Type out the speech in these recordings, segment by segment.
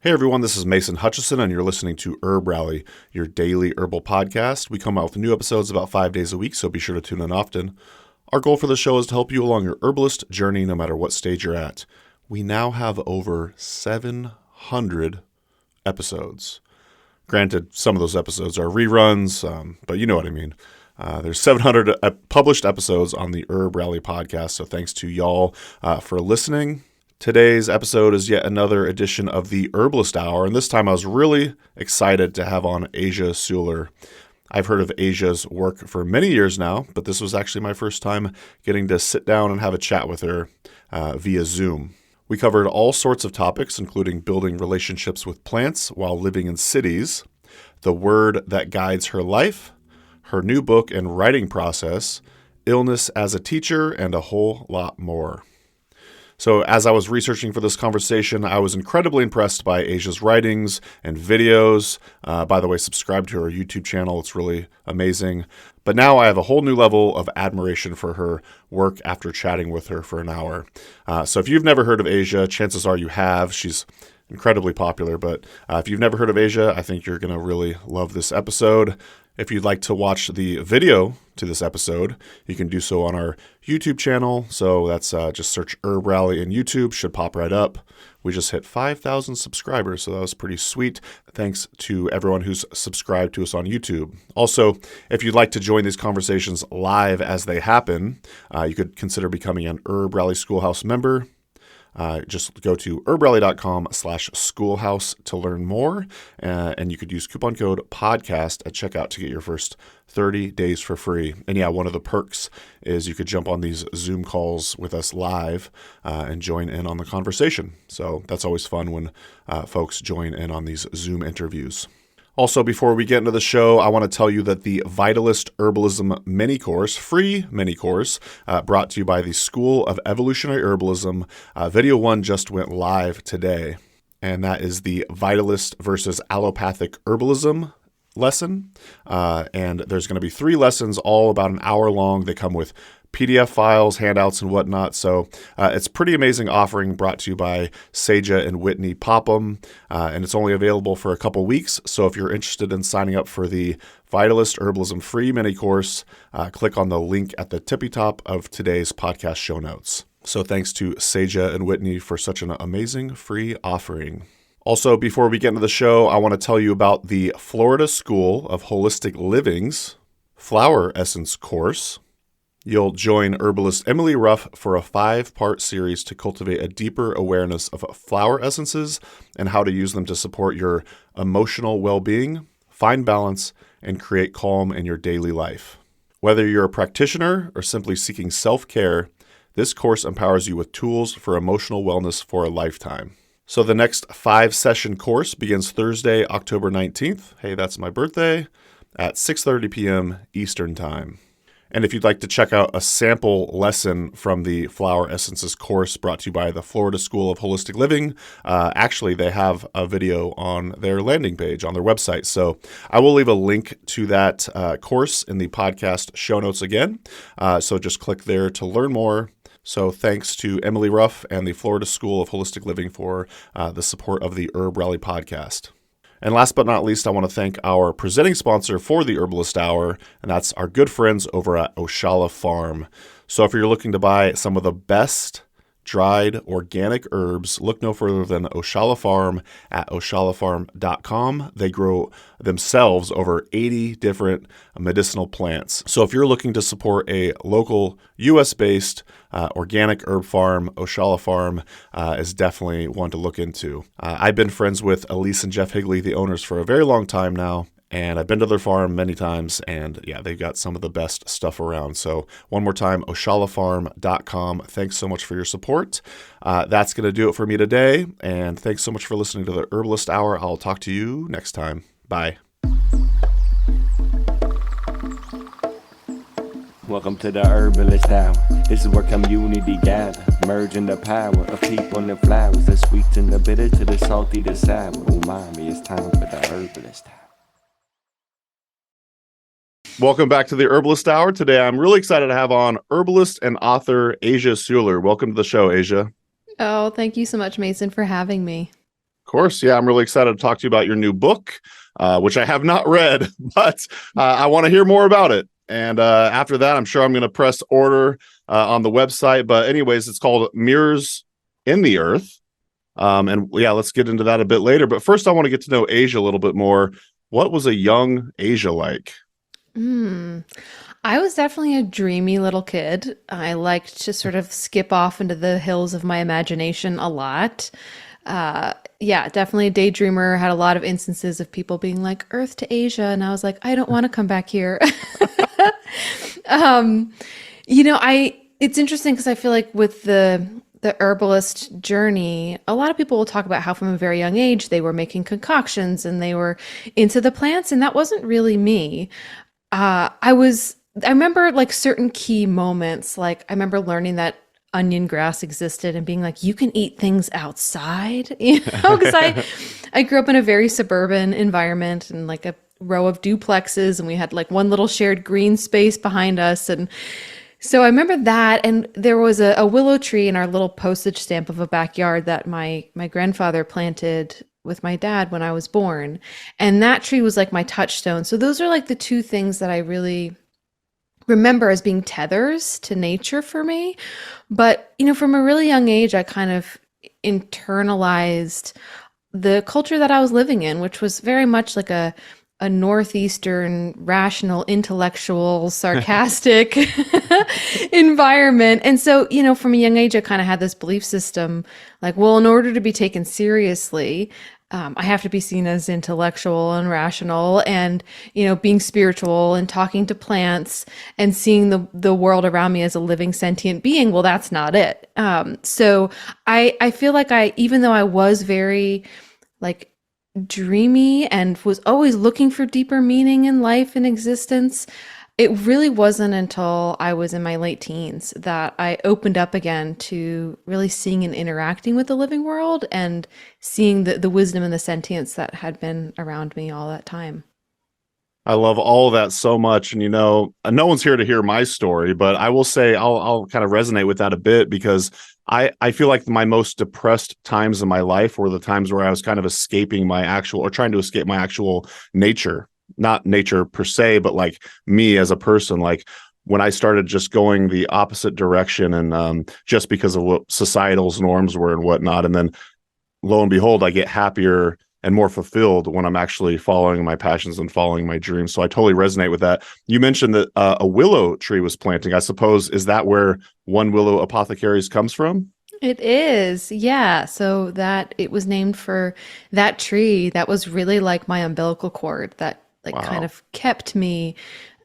Hey everyone, this is Mason Hutchison, and you're listening to Herb Rally, your daily herbal podcast. We come out with new episodes about 5 days a week, so be sure to tune in often. Our goal for the show is to help you along your herbalist journey, no matter what stage you're at. We now have over 700 episodes. Granted, some of those episodes are reruns, but you know what I mean. There's 700 published episodes on the Herb Rally podcast, so thanks to y'all for listening. Today's episode is yet another edition of the Herbalist Hour, and this time I was really excited to have on Asia Suler. I've heard of Asia's work for many years now, but this was actually my first time getting to sit down and have a chat with her via Zoom. We covered all sorts of topics, including building relationships with plants while living in cities, the word that guides her life, her new book and writing process, illness as a teacher, and a whole lot more. So as I was researching for this conversation, I was incredibly impressed by Asia's writings and videos. By the way, subscribe to her YouTube channel. It's really amazing. But now I have a whole new level of admiration for her work after chatting with her for an hour. So if you've never heard of Asia, chances are you have. She's incredibly popular. But if you've never heard of Asia, I think you're going to really love this episode. If you'd like to watch the video to this episode, you can do so on our YouTube channel. So that's just search Herb Rally in YouTube, should pop right up. We just hit 5,000 subscribers, so that was pretty sweet. Thanks to everyone who's subscribed to us on YouTube. Also, if you'd like to join these conversations live as they happen, you could consider becoming an Herb Rally Schoolhouse member. Just go to herbrally.com/schoolhouse to learn more, and you could use coupon code podcast at checkout to get your first 30 days for free. And yeah, one of the perks is you could jump on these Zoom calls with us live and join in on the conversation. So that's always fun when folks join in on these Zoom interviews. Also, before we get into the show, I want to tell you that the Vitalist Herbalism mini course, free mini course, brought to you by the School of Evolutionary Herbalism, video 1 just went live today. And that is the Vitalist versus Allopathic Herbalism lesson. And there's going to be 3 lessons, all about an hour long. They come with PDF files, handouts, and whatnot. So it's pretty amazing offering brought to you by Saja and Whitney Popham, and it's only available for a couple weeks. So if you're interested in signing up for the Vitalist Herbalism free mini course, click on the link at the tippy top of today's podcast show notes. So thanks to Saja and Whitney for such an amazing free offering. Also, before we get into the show, I want to tell you about the Florida School of Holistic Living's Flower Essence course. You'll join herbalist Emily Ruff for a 5-part series to cultivate a deeper awareness of flower essences and how to use them to support your emotional well-being, find balance, and create calm in your daily life. Whether you're a practitioner or simply seeking self-care, this course empowers you with tools for emotional wellness for a lifetime. So the next 5-session course begins Thursday, October 19th. Hey, that's my birthday, at 6:30 p.m. Eastern Time. And if you'd like to check out a sample lesson from the Flower Essences course brought to you by the Florida School of Holistic Living, actually they have a video on their landing page on their website. So I will leave a link to that course in the podcast show notes again. So just click there to learn more. So thanks to Emily Ruff and the Florida School of Holistic Living for the support of the Herb Rally podcast. And last but not least, I want to thank our presenting sponsor for the Herbalist Hour, and that's our good friends over at Oshala Farm. So if you're looking to buy some of the best dried organic herbs, look no further than Oshala Farm at oshalafarm.com. They grow themselves over 80 different medicinal plants. So if you're looking to support a local US-based organic herb farm, Oshala Farm is definitely one to look into. I've been friends with Elise and Jeff Higley, the owners, for a very long time now. And I've been to their farm many times, and yeah, they've got some of the best stuff around. So one more time, oshalafarm.com. Thanks so much for your support. That's going to do it for me today, and thanks so much for listening to the Herbalist Hour. I'll talk to you next time. Bye. Welcome to the Herbalist Hour. This is where community gather, merging the power of people and flowers, the sweet and the bitter to the salty, the sour. Umami, it's time for the Herbalist Hour. Welcome back to the Herbalist Hour. Today, I'm really excited to have on herbalist and author Asia Suler. Welcome to the show, Asia. Oh, thank you so much, Mason, for having me. Of course. Yeah, I'm really excited to talk to you about your new book, which I have not read, but I want to hear more about it. And after that, I'm sure I'm going to press order on the website. But anyways, it's called Mirrors in the Earth. And yeah, let's get into that a bit later. But first, I want to get to know Asia a little bit more. What was a young Asia like? I was definitely a dreamy little kid. I liked to sort of skip off into the hills of my imagination a lot. Yeah, definitely a daydreamer. Had a lot of instances of people being like, Earth to Asia. And I was like, I don't want to come back here. um, it's interesting because I feel like with the herbalist journey, a lot of people will talk about how from a very young age they were making concoctions and they were into the plants, and that wasn't really me. I remember like certain key moments. Like I remember learning that onion grass existed and being like, you can eat things outside, because I grew up in a very suburban environment and like a row of duplexes, and we had like one little shared green space behind us. And so I remember that, and there was a willow tree in our little postage stamp of a backyard that my grandfather planted with my dad when I was born. And that tree was like my touchstone. So those are like the two things that I really remember as being tethers to nature for me. But, from a really young age, I kind of internalized the culture that I was living in, which was very much like a northeastern, rational, intellectual, sarcastic environment. And so, from a young age, I kind of had this belief system like, well, in order to be taken seriously, I have to be seen as intellectual and rational and, being spiritual and talking to plants and seeing the world around me as a living sentient being. Well, that's not it. So I feel like even though I was very like dreamy and was always looking for deeper meaning in life and existence, it really wasn't until I was in my late teens that I opened up again to really seeing and interacting with the living world and seeing the wisdom and the sentience that had been around me all that time. I love all of that so much. And, no one's here to hear my story, but I will say I'll kind of resonate with that a bit because I feel like my most depressed times in my life were the times where I was kind of escaping my actual or trying to escape my actual nature, not nature per se, but like me as a person. Like when I started just going the opposite direction and just because of what societal's norms were and whatnot. And then lo and behold, I get happier and more fulfilled when I'm actually following my passions and following my dreams. So I totally resonate with that. You mentioned that a willow tree was planting. I suppose, is that where One Willow Apothecaries comes from? It is, yeah. So that it was named for that tree that was really like my umbilical cord that like kind Wow. of kept me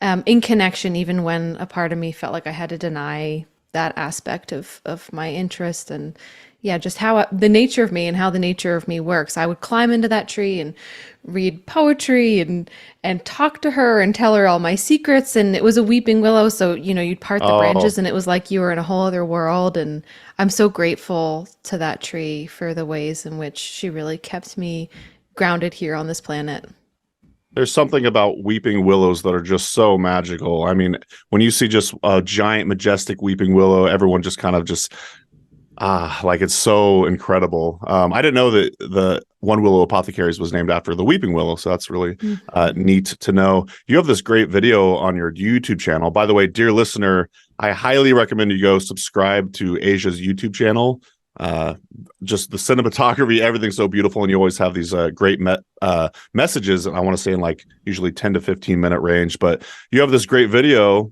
in connection, even when a part of me felt like I had to deny that aspect of my interest and yeah, just how the nature of me and how the nature of me works. I would climb into that tree and read poetry and talk to her and tell her all my secrets. And it was a weeping willow, so you'd part the Oh, branches and it was like you were in a whole other world. And I'm so grateful to that tree for the ways in which she really kept me grounded here on this planet. there's something about weeping willows that are just so magical. I mean, when you see just a giant, majestic weeping willow, everyone just kind of just like it's so incredible. I didn't know that the One Willow Apothecaries was named after the weeping willow, so that's really Mhm. neat to know. You have this great video on your YouTube channel. By the way, dear listener, I highly recommend you go subscribe to Asia's YouTube channel. Uh, just the cinematography, everything's so beautiful, and you always have these great messages. And I want to say in like usually 10 to 15 minute range. But you have this great video.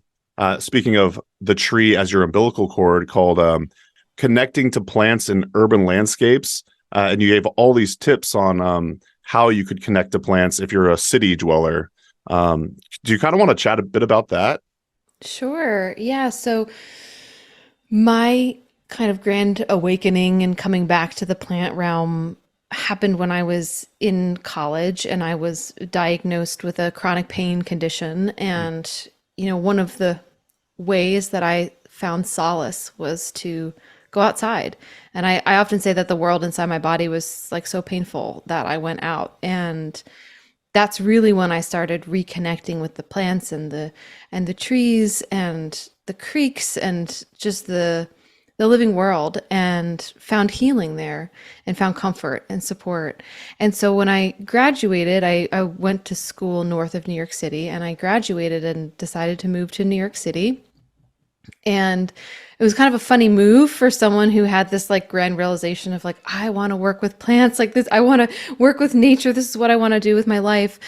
Speaking of the tree as your umbilical cord, called connecting to plants in urban landscapes. And you gave all these tips on how you could connect to plants if you're a city dweller. Do you kind of want to chat a bit about that? Sure. Yeah. So my kind of grand awakening and coming back to the plant realm happened when I was in college and I was diagnosed with a chronic pain condition. And, one of the ways that I found solace was to go outside. And I often say that the world inside my body was like so painful that I went out. And that's really when I started reconnecting with the plants and the trees and the creeks and just the living world and found healing there and found comfort and support. And so when I graduated, I went to school north of New York City, and I graduated and decided to move to New York City. And it was kind of a funny move for someone who had this like grand realization of like, I want to work with plants like this. I want to work with nature. This is what I want to do with my life.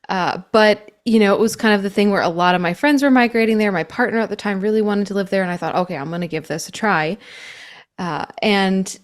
But it was kind of the thing where a lot of my friends were migrating there. My partner at the time really wanted to live there. And I thought, okay, I'm going to give this a try. And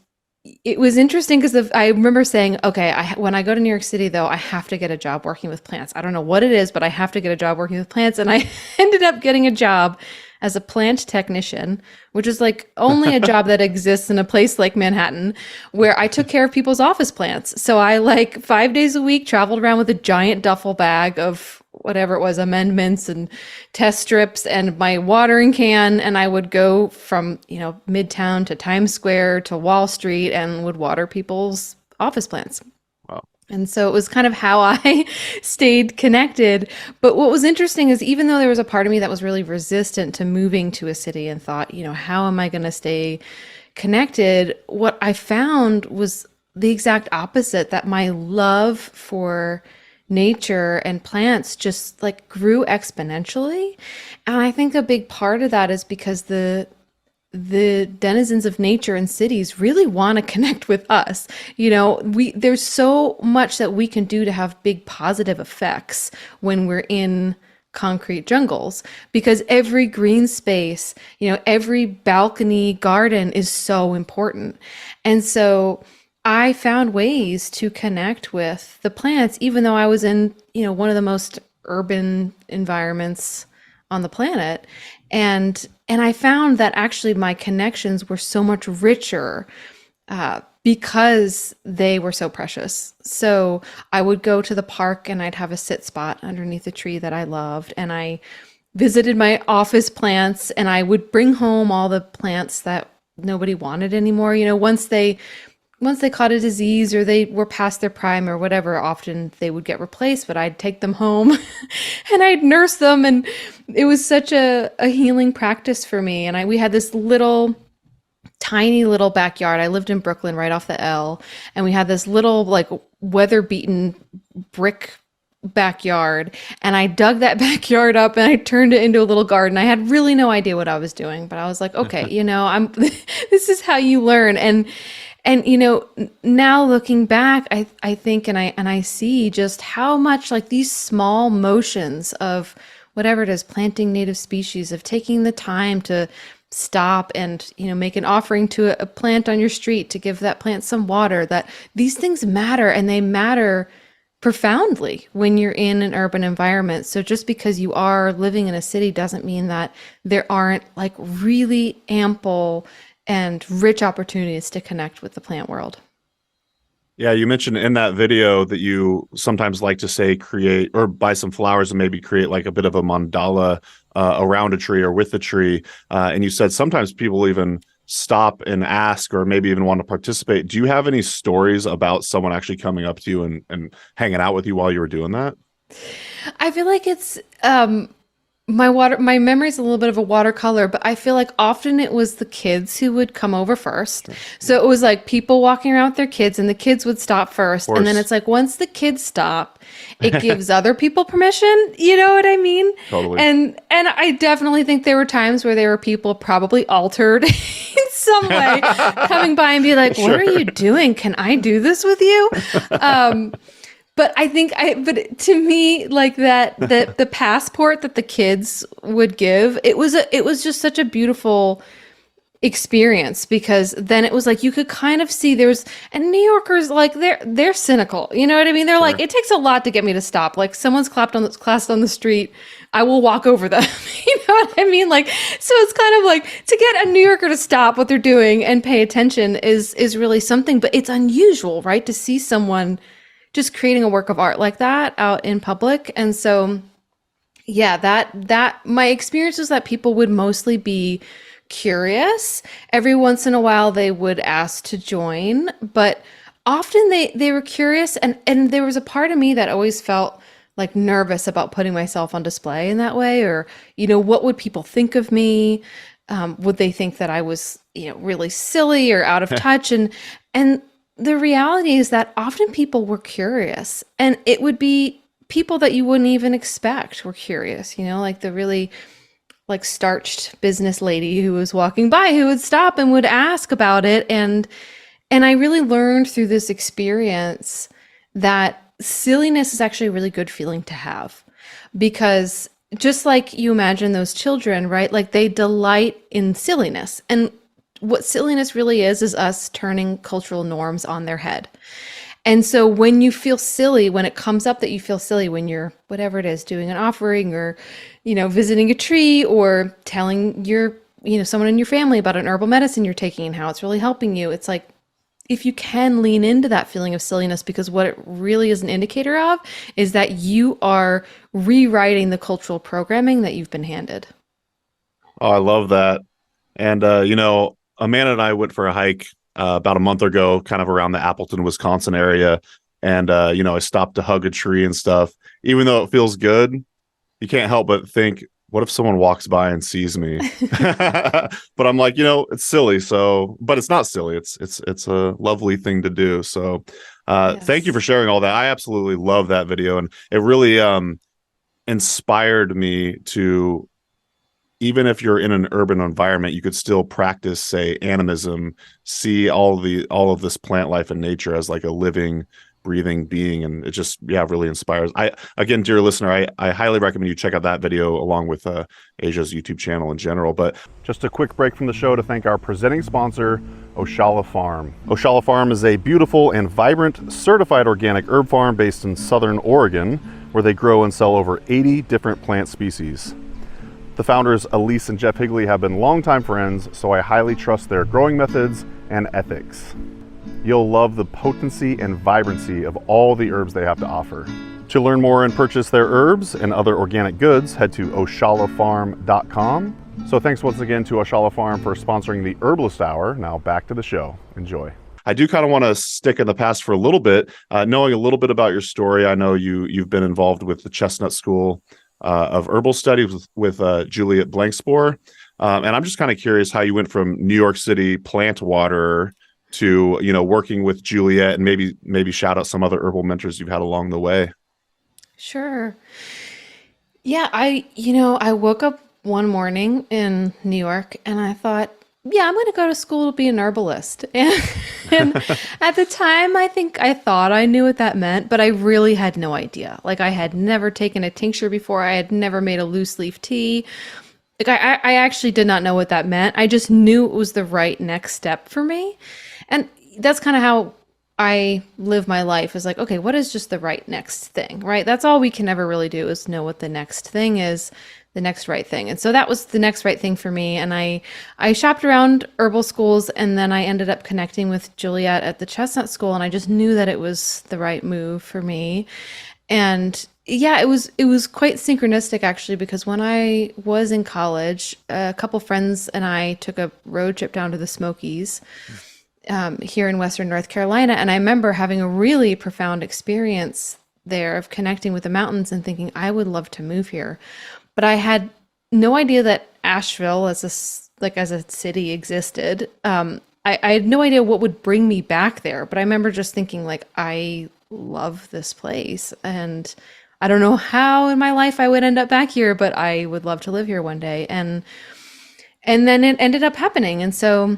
it was interesting because I remember saying, okay, when I go to New York City, though, I have to get a job working with plants. I don't know what it is, but I have to get a job working with plants. And I ended up getting a job as a plant technician, which is like only a job that exists in a place like Manhattan, where I took care of people's office plants. So I 5 days a week traveled around with a giant duffel bag of whatever it was, amendments and test strips and my watering can. And I would go from, Midtown to Times Square to Wall Street and would water people's office plants. And so it was kind of how I stayed connected. But what was interesting is even though there was a part of me that was really resistant to moving to a city and thought, how am I going to stay connected? What I found was the exact opposite, that my love for nature and plants just grew exponentially. And I think a big part of that is because the denizens of nature in cities really want to connect with us. There's so much that we can do to have big positive effects when we're in concrete jungles, because every green space, every balcony garden is so important. And so I found ways to connect with the plants, even though I was in, one of the most urban environments on the planet. And I found that actually my connections were so much richer because they were so precious. So I would go to the park and I'd have a sit spot underneath a tree that I loved. And I visited my office plants, and I would bring home all the plants that nobody wanted anymore. Once they caught a disease or they were past their prime or whatever, often they would get replaced, but I'd take them home and I'd nurse them. And it was such a healing practice for me. And we had this tiny little backyard. I lived in Brooklyn right off the L. And we had this little weather beaten brick backyard. And I dug that backyard up and I turned it into a little garden. I had really no idea what I was doing, but I was like, okay, this is how you learn. And now looking back, I think, and I see just how much these small motions of whatever it is, planting native species, of taking the time to stop and, make an offering to a plant on your street, to give that plant some water, that these things matter, and they matter profoundly when you're in an urban environment. So just because you are living in a city doesn't mean that there aren't really ample and rich opportunities to connect with the plant world. Yeah, you mentioned in that video that you sometimes like to say create or buy some flowers and maybe create a bit of a mandala around a tree or with the tree. And you said sometimes people even stop and ask or maybe even want to participate. Do you have any stories about someone actually coming up to you and hanging out with you while you were doing that? I feel like it's my memory is a little bit of a watercolor, but I feel like often it was the kids who would come over first. So it was people walking around with their kids, and the kids would stop first. And then it's once the kids stop, it gives other people permission. You know what I mean? Totally. And I definitely think there were times where there were people probably altered in some way coming by and be like, what are you doing? Can I do this with you? But I think but to me, the passport that the kids would give, it was just such a beautiful experience, because then it was you could kind of see and New Yorkers, they're cynical. You know what I mean? They're it takes a lot to get me to stop. Someone's classed on the street, I will walk over them. You know what I mean? So it's kind of to get a New Yorker to stop what they're doing and pay attention is really something, but it's unusual, right? To see someone just creating a work of art like that out in public. And so, yeah, that my experience was that people would mostly be curious. Every once in a while they would ask to join, but often they were curious. And there was a part of me that always felt nervous about putting myself on display in that way, or, what would people think of me? Would they think that I was really silly or out of touch. And the reality is that often people were curious, and it would be people that you wouldn't even expect were curious, like the really like starched business lady who was walking by who would stop and would ask about it. And I really learned through this experience that silliness is actually a really good feeling to have, because just like you imagine those children, right? Like they delight in silliness. And what silliness really is us turning cultural norms on their head. And so when you feel silly, when it comes up that you feel silly when you're, whatever it is, doing an offering or, visiting a tree or telling your, someone in your family about an herbal medicine you're taking and how it's really helping you, it's like, if you can lean into that feeling of silliness, because what it really is an indicator of is that you are rewriting the cultural programming that you've been handed. Oh, I love that. And, Amanda and I went for a hike about a month ago, kind of around the Appleton, Wisconsin area. And, I stopped to hug a tree and stuff. Even though it feels good, you can't help but think, what if someone walks by and sees me? But I'm like, it's silly. So, but it's not silly. It's a lovely thing to do. So, thank you for sharing all that. I absolutely love that video. And it really inspired me to, even if you're in an urban environment, you could still practice, say, animism, see all of this plant life and nature as like a living, breathing being. And it just, really inspires. Again, dear listener, I highly recommend you check out that video along with Asia's YouTube channel in general. But just a quick break from the show to thank our presenting sponsor, Oshala Farm. Oshala Farm is a beautiful and vibrant certified organic herb farm based in Southern Oregon, where they grow and sell over 80 different plant species. The founders, Elise and Jeff Higley, have been longtime friends, so I highly trust their growing methods and ethics. You'll love the potency and vibrancy of all the herbs they have to offer. To learn more and purchase their herbs and other organic goods, head to oshalafarm.com. So thanks once again to Oshala Farm for sponsoring the Herbalist Hour. Now back to the show. Enjoy. I do kind of want to stick in the past for a little bit, knowing a little bit about your story. I know you've been involved with the Chestnut School of Herbal Studies with Juliet Blankspore. And I'm just kind of curious how you went from New York City plant waterer to, working with Juliet, and maybe shout out some other herbal mentors you've had along the way. Sure. Yeah, I woke up one morning in New York and I thought, yeah, I'm going to go to school to be an herbalist. And at the time, I think I thought I knew what that meant, but I really had no idea. Like, I had never taken a tincture before. I had never made a loose leaf tea. Like, I actually did not know what that meant. I just knew it was the right next step for me. And that's kind of how I live my life, is like, okay, what is just the right next thing, right? That's all we can ever really do, is know what the next thing is, the next right thing. And so that was the next right thing for me. And I shopped around herbal schools, and then I ended up connecting with Juliet at the Chestnut School, and I just knew that it was the right move for me. And yeah, it was quite synchronistic, actually, because when I was in college, a couple friends and I took a road trip down to the Smokies here in Western North Carolina. And I remember having a really profound experience there of connecting with the mountains and thinking, I would love to move here. But I had no idea that Asheville as a city existed. I had no idea what would bring me back there. But I remember just thinking, like, I love this place, and I don't know how in my life I would end up back here, but I would love to live here one day. And then it ended up happening. And so,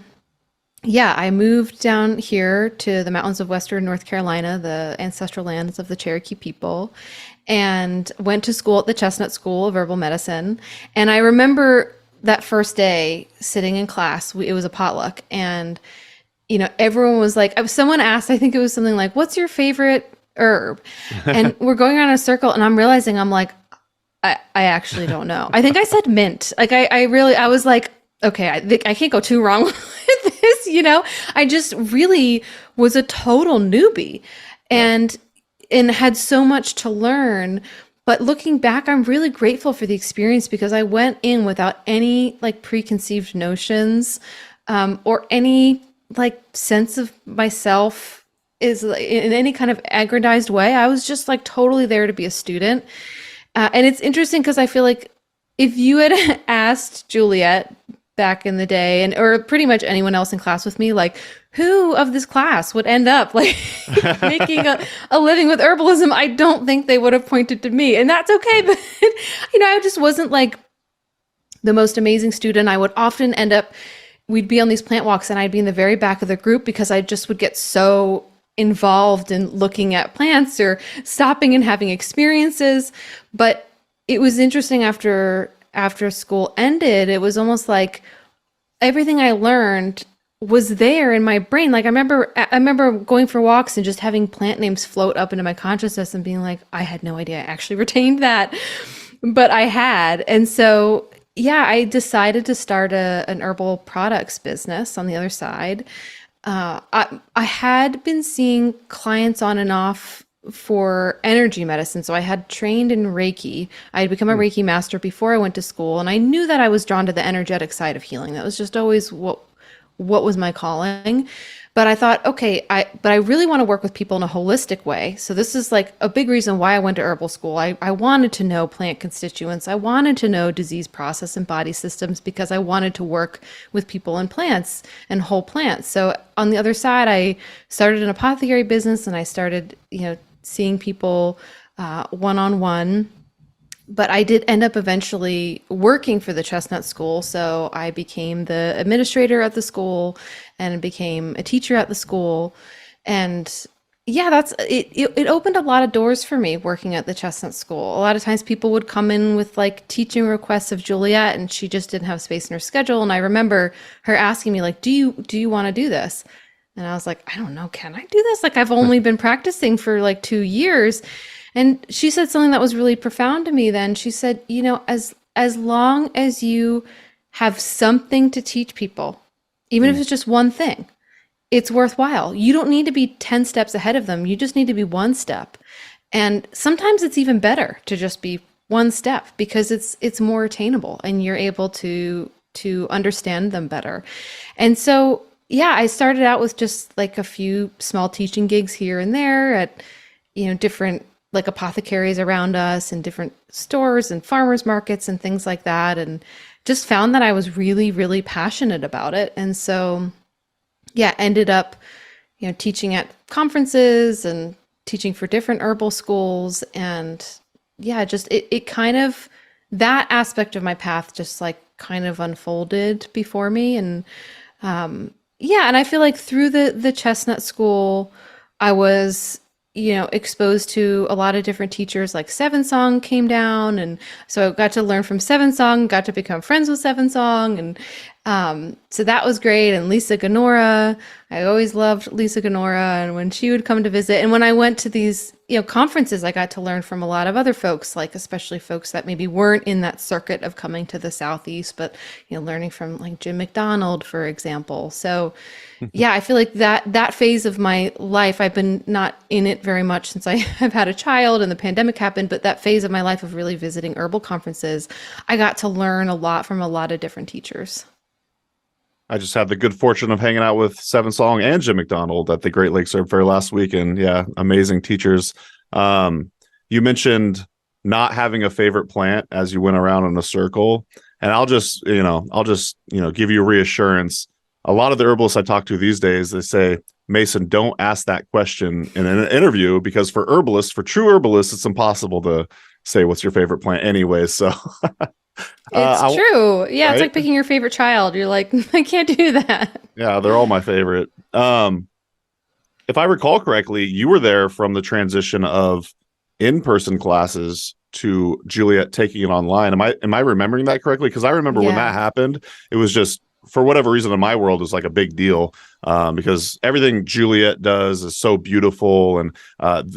yeah, I moved down here to the mountains of Western North Carolina, the ancestral lands of the Cherokee people, and went to school at the Chestnut School of Herbal Medicine. And I remember that first day sitting in class, it was a potluck, and everyone was like, someone asked, I think it was something like, what's your favorite herb? And we're going around in a circle, and I'm realizing, I'm like, I actually don't know. I think I said mint. Like, I was like, okay, I can't go too wrong with this, I just really was a total newbie and had so much to learn. But looking back, I'm really grateful for the experience, because I went in without any like preconceived notions or any like sense of myself is in any kind of aggrandized way. I was just like totally there to be a student. And it's interesting because I feel like if you had asked Juliet back in the day, and or pretty much anyone else in class with me, like who of this class would end up like making a living with herbalism, I don't think they would have pointed to me, and that's okay. But I just wasn't like the most amazing student. I would often end up, we'd be on these plant walks and I'd be in the very back of the group because I just would get so involved in looking at plants or stopping and having experiences. But it was interesting after school ended, it was almost like everything I learned was there in my brain. Like I remember going for walks and just having plant names float up into my consciousness and being like, I had no idea I actually retained that, but I had. And so, yeah, I decided to start an herbal products business on the other side. I had been seeing clients on and off for energy medicine. So I had trained in Reiki. I had become a Reiki master before I went to school. And I knew that I was drawn to the energetic side of healing. That was just always what was my calling. But I thought, okay, but I really want to work with people in a holistic way. So this is like a big reason why I went to herbal school. I wanted to know plant constituents. I wanted to know disease process and body systems because I wanted to work with people and plants and whole plants. So on the other side, I started an apothecary business and I started, seeing people one-on-one. But I did end up eventually working for the Chestnut School. So I became the administrator at the school and became a teacher at the school. And yeah, that's it. It opened a lot of doors for me working at the Chestnut School. A lot of times people would come in with like teaching requests of Juliet and she just didn't have space in her schedule. And I remember her asking me like, do you want to do this? And I was like, I don't know, can I do this? Like I've only been practicing for like 2 years. And she said something that was really profound to me then. She said, as long as you have something to teach people, even if it's just one thing, it's worthwhile. You don't need to be 10 steps ahead of them. You just need to be one step. And sometimes it's even better to just be one step because it's more attainable and you're able to understand them better. And so, yeah, I started out with just like a few small teaching gigs here and there at, different like apothecaries around us and different stores and farmers markets and things like that. And just found that I was really, really passionate about it. And so, yeah, ended up, teaching at conferences and teaching for different herbal schools. And yeah, just it kind of, that aspect of my path just like kind of unfolded before me. And yeah, and I feel like through the Chestnut School, I was exposed to a lot of different teachers. Like Seven Song came down, and so I got to learn from Seven Song, got to become friends with Seven Song, and so that was great. And Lisa Ganora, I always loved Lisa Ganora, and when she would come to visit, and when I went to these conferences, I got to learn from a lot of other folks, like especially folks that maybe weren't in that circuit of coming to the Southeast, but learning from like Jim McDonald, for example. So yeah, I feel like that phase of my life, I've been not in it very much since I have had a child and the pandemic happened, but that phase of my life of really visiting herbal conferences, I got to learn a lot from a lot of different teachers. I just had the good fortune of hanging out with Seven Song and Jim McDonald at the Great Lakes Herb Fair last week. And yeah, amazing teachers. You mentioned not having a favorite plant as you went around in a circle. And I'll just give you reassurance. A lot of the herbalists I talk to these days, they say, Mason, don't ask that question in an interview because for true herbalists, it's impossible to say what's your favorite plant anyway. So it's true. Yeah. Right? It's like picking your favorite child. You're like, I can't do that. Yeah. They're all my favorite. If I recall correctly, you were there from the transition of in-person classes to Juliet taking it online. Am I remembering that correctly? Because I remember when that happened, it was just, for whatever reason in my world, is like a big deal because everything Juliet does is so beautiful, and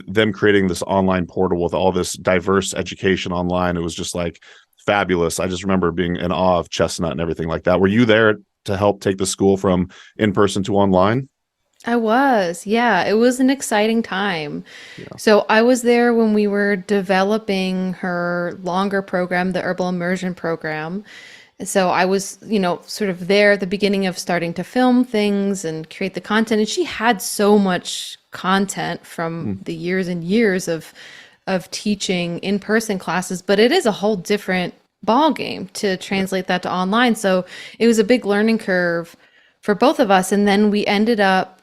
them creating this online portal with all this diverse education online, it was just like fabulous. I just remember being in awe of Chestnut and everything like that. Were you there to help take the school from in-person to online? I was. Yeah, it was an exciting time. Yeah. So I was there when we were developing her longer program, the Herbal Immersion program. So I was, sort of there at the beginning of starting to film things and create the content. And she had so much content from the years and years of teaching in-person classes, but it is a whole different ball game to translate that to online. So it was a big learning curve for both of us. And then we ended up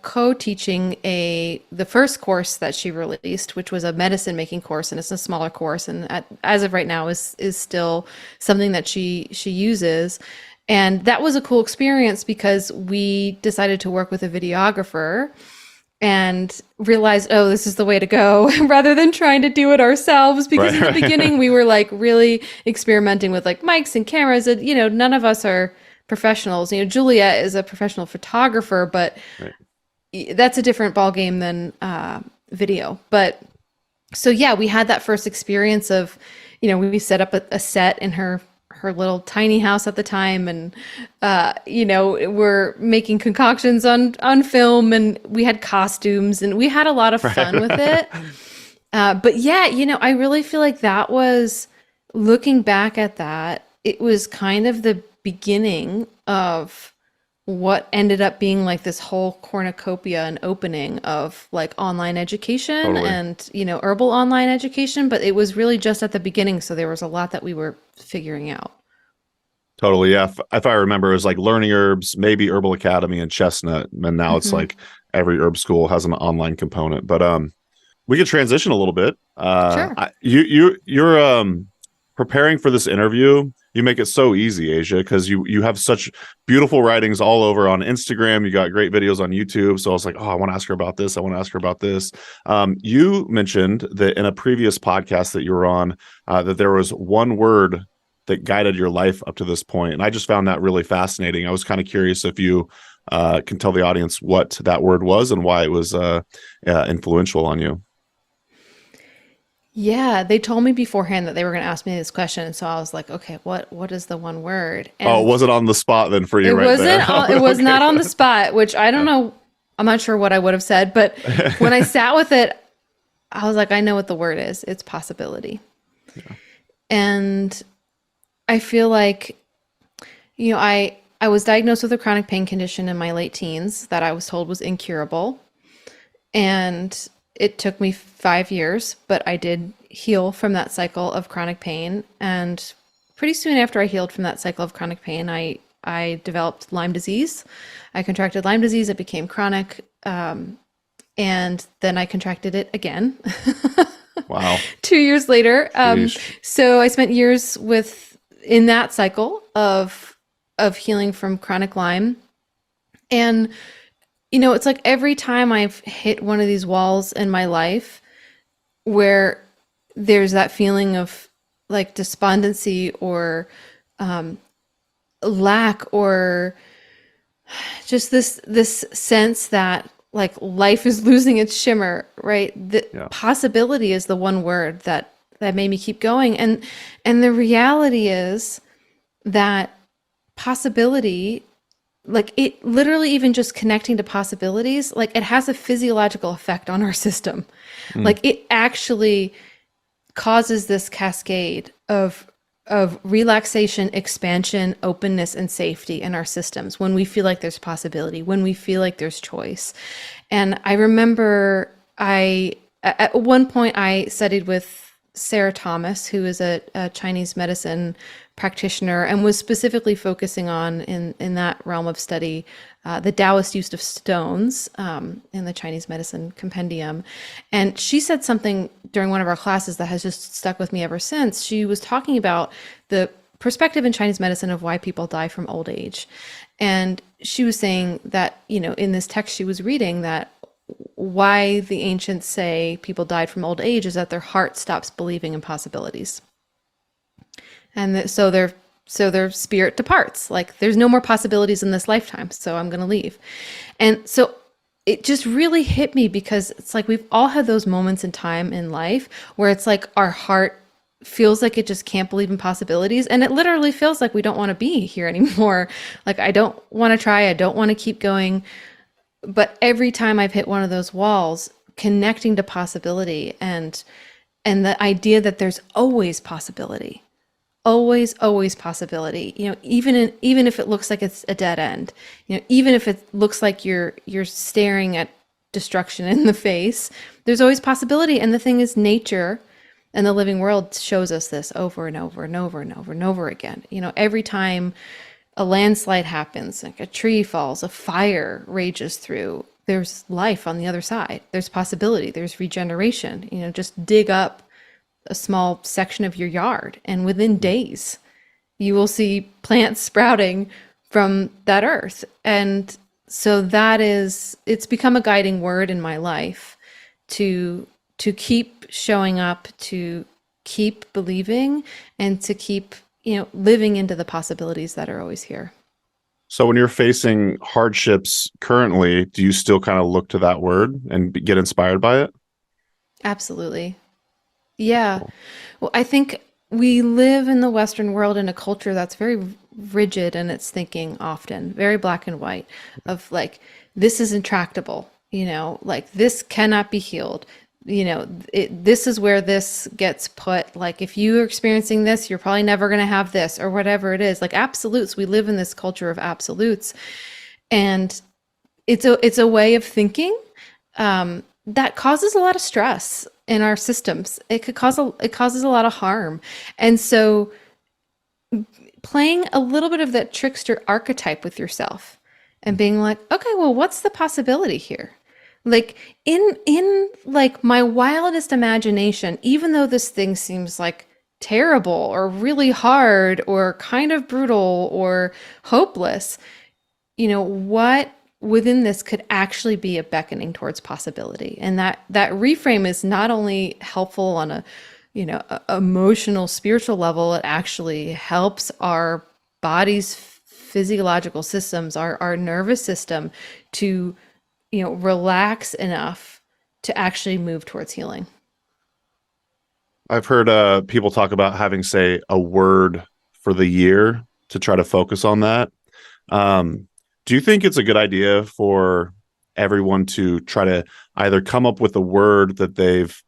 co-teaching the first course that she released, which was a medicine making course, and it's a smaller course, and as of right now is still something that she uses. And that was a cool experience because we decided to work with a videographer and realized, oh, this is the way to go, rather than trying to do it ourselves. Because in the beginning, we were like really experimenting with like mics and cameras, and none of us are professionals. Juliet is a professional photographer, but that's a different ball game than video. But so yeah, we had that first experience of, we set up a set in her little tiny house at the time, and we're making concoctions on film, and we had costumes, and we had a lot of fun with it. But yeah, I really feel like that was, looking back at that, it was kind of the beginning of what ended up being like this whole cornucopia and opening of like online education. Totally. And, herbal online education, but it was really just at the beginning. So there was a lot that we were figuring out. Totally. Yeah. If I remember, it was like Learning Herbs, maybe Herbal Academy and Chestnut. And now it's like every herb school has an online component, but, we could transition a little bit. Sure. You're preparing for this interview. You make it so easy, Asia, because you have such beautiful writings all over on Instagram. You got great videos on YouTube. So I was like, oh, I want to ask her about this. I want to ask her about this. You mentioned that in a previous podcast that you were on, that there was one word that guided your life up to this point. And I just found that really fascinating. I was kind of curious if you can tell the audience what that word was and why it was influential on you. Yeah, they told me beforehand that they were going to ask me this question, and so I was like, okay, what is the one word? And oh, was it on the spot then for you? It was not on the spot, which I don't know. I'm not sure what I would have said, but when I sat with it, I was like, I know what the word is. It's possibility. Yeah. And I feel like, I was diagnosed with a chronic pain condition in my late teens that I was told was incurable, and it took me 5 years, but I did heal from that cycle of chronic pain. And pretty soon after I healed from that cycle of chronic pain, I developed Lyme disease. I contracted Lyme disease. It became chronic. And then I contracted it again. Wow. 2 years later. So I spent years in that cycle of healing from chronic Lyme. And it's like every time I've hit one of these walls in my life where there's that feeling of like despondency or lack, or just this sense that like life is losing its shimmer, right? Possibility is the one word that made me keep going. And the reality is that possibility, like it literally, even just connecting to possibilities, like it has a physiological effect on our system. Like it actually causes this cascade of relaxation, expansion, openness, and safety in our systems when we feel like there's possibility, when we feel like there's choice. And I remember at one point I studied with Sarah Thomas, who is a Chinese medicine practitioner, and was specifically focusing on in that realm of study the Taoist use of stones in the Chinese medicine compendium. And she said something during one of our classes that has just stuck with me ever since. She was talking about the perspective in Chinese medicine of why people die from old age. And she was saying that, in this text she was reading, that why the ancients say people died from old age is that their heart stops believing in possibilities. And so their spirit departs. Like, there's no more possibilities in this lifetime, so I'm going to leave. And so it just really hit me, because it's like we've all had those moments in time in life where it's like our heart feels like it just can't believe in possibilities. And it literally feels like we don't want to be here anymore. Like, I don't want to try. I don't want to keep going. But every time I've hit one of those walls, connecting to possibility and the idea that there's always possibility, always possibility, even if it looks like it's a dead end, even if it looks like you're staring at destruction in the face, there's always possibility. And the thing is, nature And the living world shows us this over and over and over and over and over again. Every time a landslide happens, like a tree falls, a fire rages through, there's life on the other side. There's possibility, there's regeneration. Just dig up a small section of your yard, and within days, you will see plants sprouting from that earth. And so it's become a guiding word in my life to keep showing up, to keep believing, and to keep, living into the possibilities that are always here. So when you're facing hardships currently, do you still kind of look to that word and get inspired by it? Absolutely. Yeah. Well, I think we live in the Western world in a culture that's very rigid in its thinking, often very black and white, of like, this is intractable, like this cannot be healed. This is where this gets put. Like, if you're experiencing this, you're probably never going to have this, or whatever it is. Like absolutes. We live in this culture of absolutes, and it's a way of thinking that causes a lot of stress in our systems. It causes a lot of harm, and so playing a little bit of that trickster archetype with yourself and being like, okay, well, what's the possibility here? Like in like my wildest imagination, even though this thing seems like terrible or really hard or kind of brutal or hopeless, what within this could actually be a beckoning towards possibility. And that reframe is not only helpful on a emotional, spiritual level, it actually helps our body's physiological systems, our nervous system to relax enough to actually move towards healing. I've heard people talk about having, say, a word for the year to try to focus on that. Do you think it's a good idea for everyone to try to either come up with a word that they've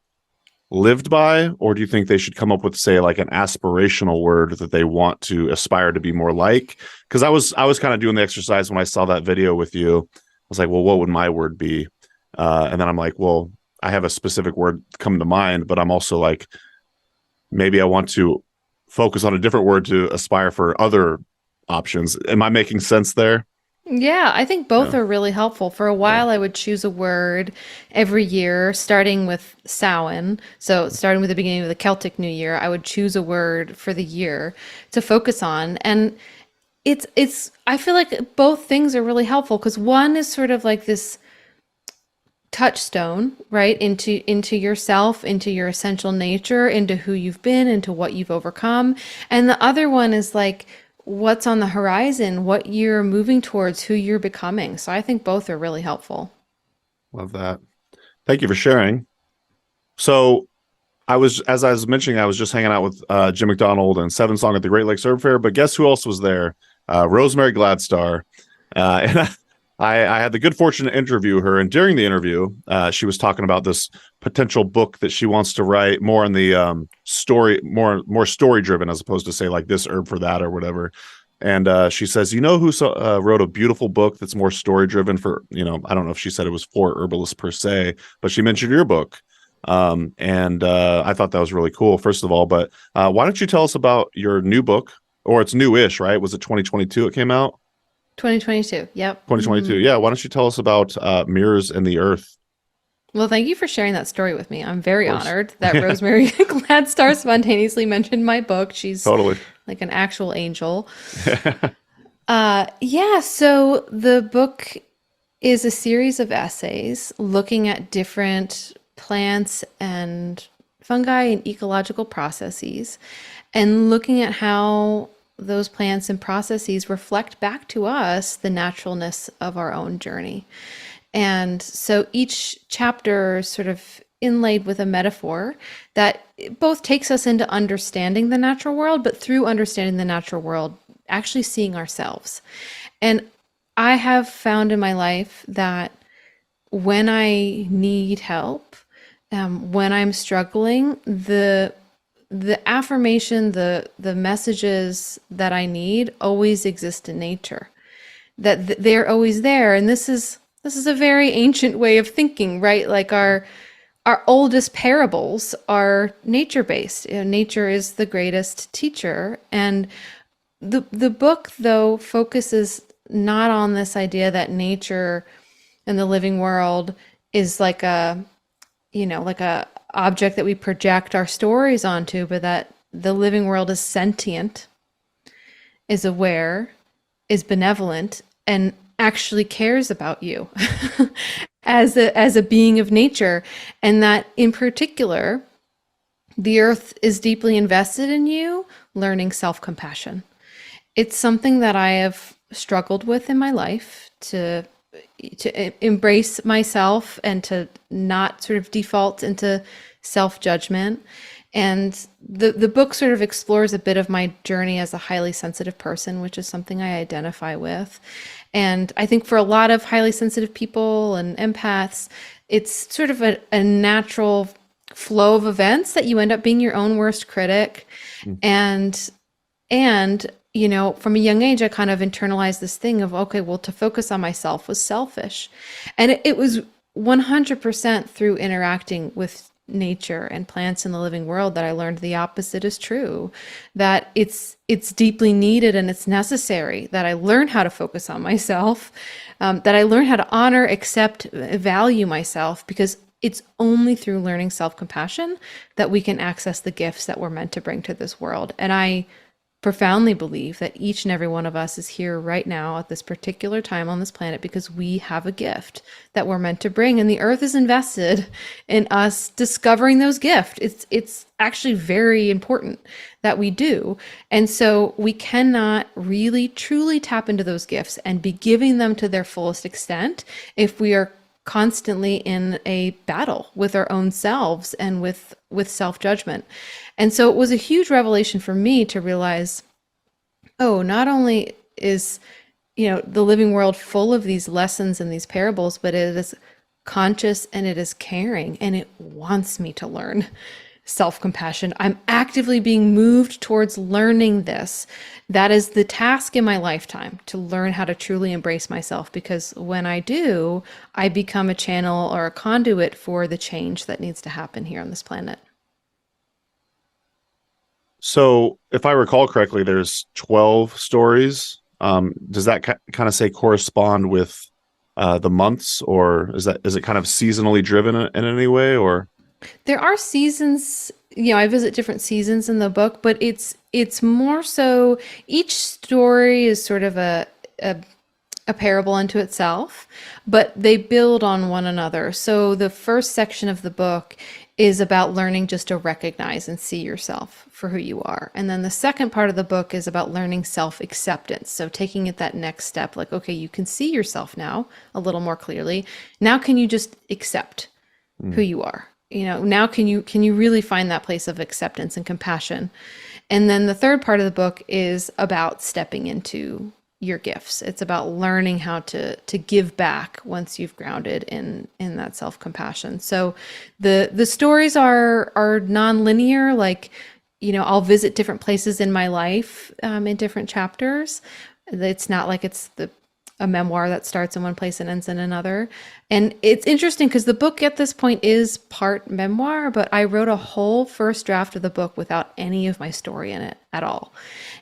lived by, or do you think they should come up with, say, like an aspirational word that they want to aspire to be more like? Because I was kind of doing the exercise when I saw that video with you. I was like, well, what would my word be? And then I'm like, well, I have a specific word come to mind, but I'm also like, maybe I want to focus on a different word to aspire for other options. Am I making sense there? Yeah, I think both are really helpful. For a while, I would choose a word every year, starting with Samhain. So starting with the beginning of the Celtic New Year, I would choose a word for the year to focus on. And I feel like both things are really helpful, because one is sort of like this touchstone, right, into yourself, into your essential nature, into who you've been, into what you've overcome. And the other one is like what's on the horizon, what you're moving towards, who you're becoming. So I think both are really helpful. Love that. Thank you for sharing. So as I was mentioning, I was just hanging out with Jim McDonald and Seven Song at the Great Lakes Herb Fair, but guess who else was there? Rosemary Gladstar. And I had the good fortune to interview her. And during the interview, she was talking about this potential book that she wants to write, more in the story, more story driven, as opposed to say like this herb for that or whatever. And she says, who wrote a beautiful book that's more story driven for, I don't know if she said it was for herbalists per se, but she mentioned your book. And I thought that was really cool, first of all. But why don't you tell us about your new book? Or it's new-ish, right? Was it 2022 it came out? 2022. Yep. 2022. Yeah. Why don't you tell us about Mirrors in the Earth? Well, thank you for sharing that story with me. I'm very honored that Rosemary Gladstar spontaneously mentioned my book. She's totally like an actual angel. Yeah. So the book is a series of essays looking at different plants and fungi and ecological processes, and looking at how those plants and processes reflect back to us the naturalness of our own journey. And so each chapter is sort of inlaid with a metaphor that both takes us into understanding the natural world, but through understanding the natural world, actually seeing ourselves. And I have found in my life that when I need help, when I'm struggling, the affirmation, the messages that I need always exist in nature, that they're always there. And this is a very ancient way of thinking, right? Like our our oldest parables are nature based. Nature is the greatest teacher. And the book, though, focuses not on this idea that nature and the living world is like a, like a object that we project our stories onto, but that the living world is sentient, is aware, is benevolent, and actually cares about you as a being of nature, and that in particular the earth is deeply invested in you learning self-compassion. It's something that I have struggled with in my life, to embrace myself and to not sort of default into self-judgment. And the book sort of explores a bit of my journey as a highly sensitive person, which is something I identify with. And I think for a lot of highly sensitive people and empaths, it's sort of a natural flow of events that you end up being your own worst critic. And from a young age, I kind of internalized this thing of, okay, well, to focus on myself was selfish. And it was 100% through interacting with nature and plants in the living world that I learned the opposite is true, that it's deeply needed and it's necessary, that I learn how to focus on myself, that I learn how to honor, accept, value myself, because it's only through learning self-compassion that we can access the gifts that we're meant to bring to this world. And I profoundly believe that each and every one of us is here right now at this particular time on this planet because we have a gift that we're meant to bring, and the earth is invested in us discovering those gifts. It's actually very important that we do. And so we cannot really truly tap into those gifts and be giving them to their fullest extent if we are constantly in a battle with our own selves and with self-judgment. And so it was a huge revelation for me to realize, oh, not only is, the living world full of these lessons and these parables, but it is conscious and it is caring and it wants me to learn self-compassion. I'm actively being moved towards learning this. That is the task in my lifetime, to learn how to truly embrace myself, because when I do, I become a channel or a conduit for the change that needs to happen here on this planet. So, if I recall correctly, there's 12 stories. Does that kind of say correspond with the months, or is it kind of seasonally driven in any way, or? There are seasons, I visit different seasons in the book, but it's more so each story is sort of a parable unto itself, but they build on one another. So the first section of the book is about learning just to recognize and see yourself for who you are. And then the second part of the book is about learning self-acceptance. So taking it that next step, like, okay, you can see yourself now a little more clearly. Now can you just accept who you are? Now can you really find that place of acceptance and compassion? And then the third part of the book is about stepping into your gifts. It's about learning how to give back once you've grounded in that self-compassion. So the stories are non-linear. Like, I'll visit different places in my life in different chapters. It's not like it's a memoir that starts in one place and ends in another. And it's interesting because the book at this point is part memoir, but I wrote a whole first draft of the book without any of my story in it at all.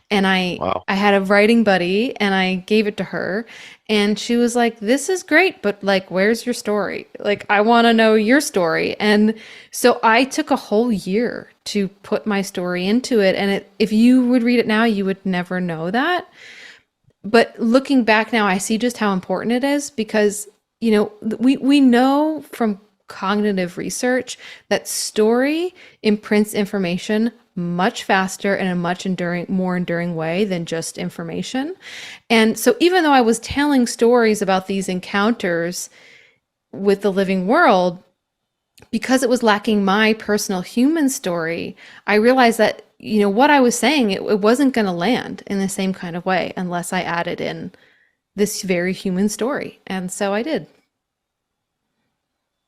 And Wow. I had a writing buddy and I gave it to her and she was like, this is great, but like, where's your story? Like, I want to know your story. And so I took a whole year to put my story into it. And if you would read it now, you would never know that. But looking back now, I see just how important it is because, we know from cognitive research that story imprints information much faster and in a much more enduring way than just information. And so even though I was telling stories about these encounters with the living world, because it was lacking my personal human story, I realized that, what I was saying, it wasn't going to land in the same kind of way unless I added in this very human story. And so I did.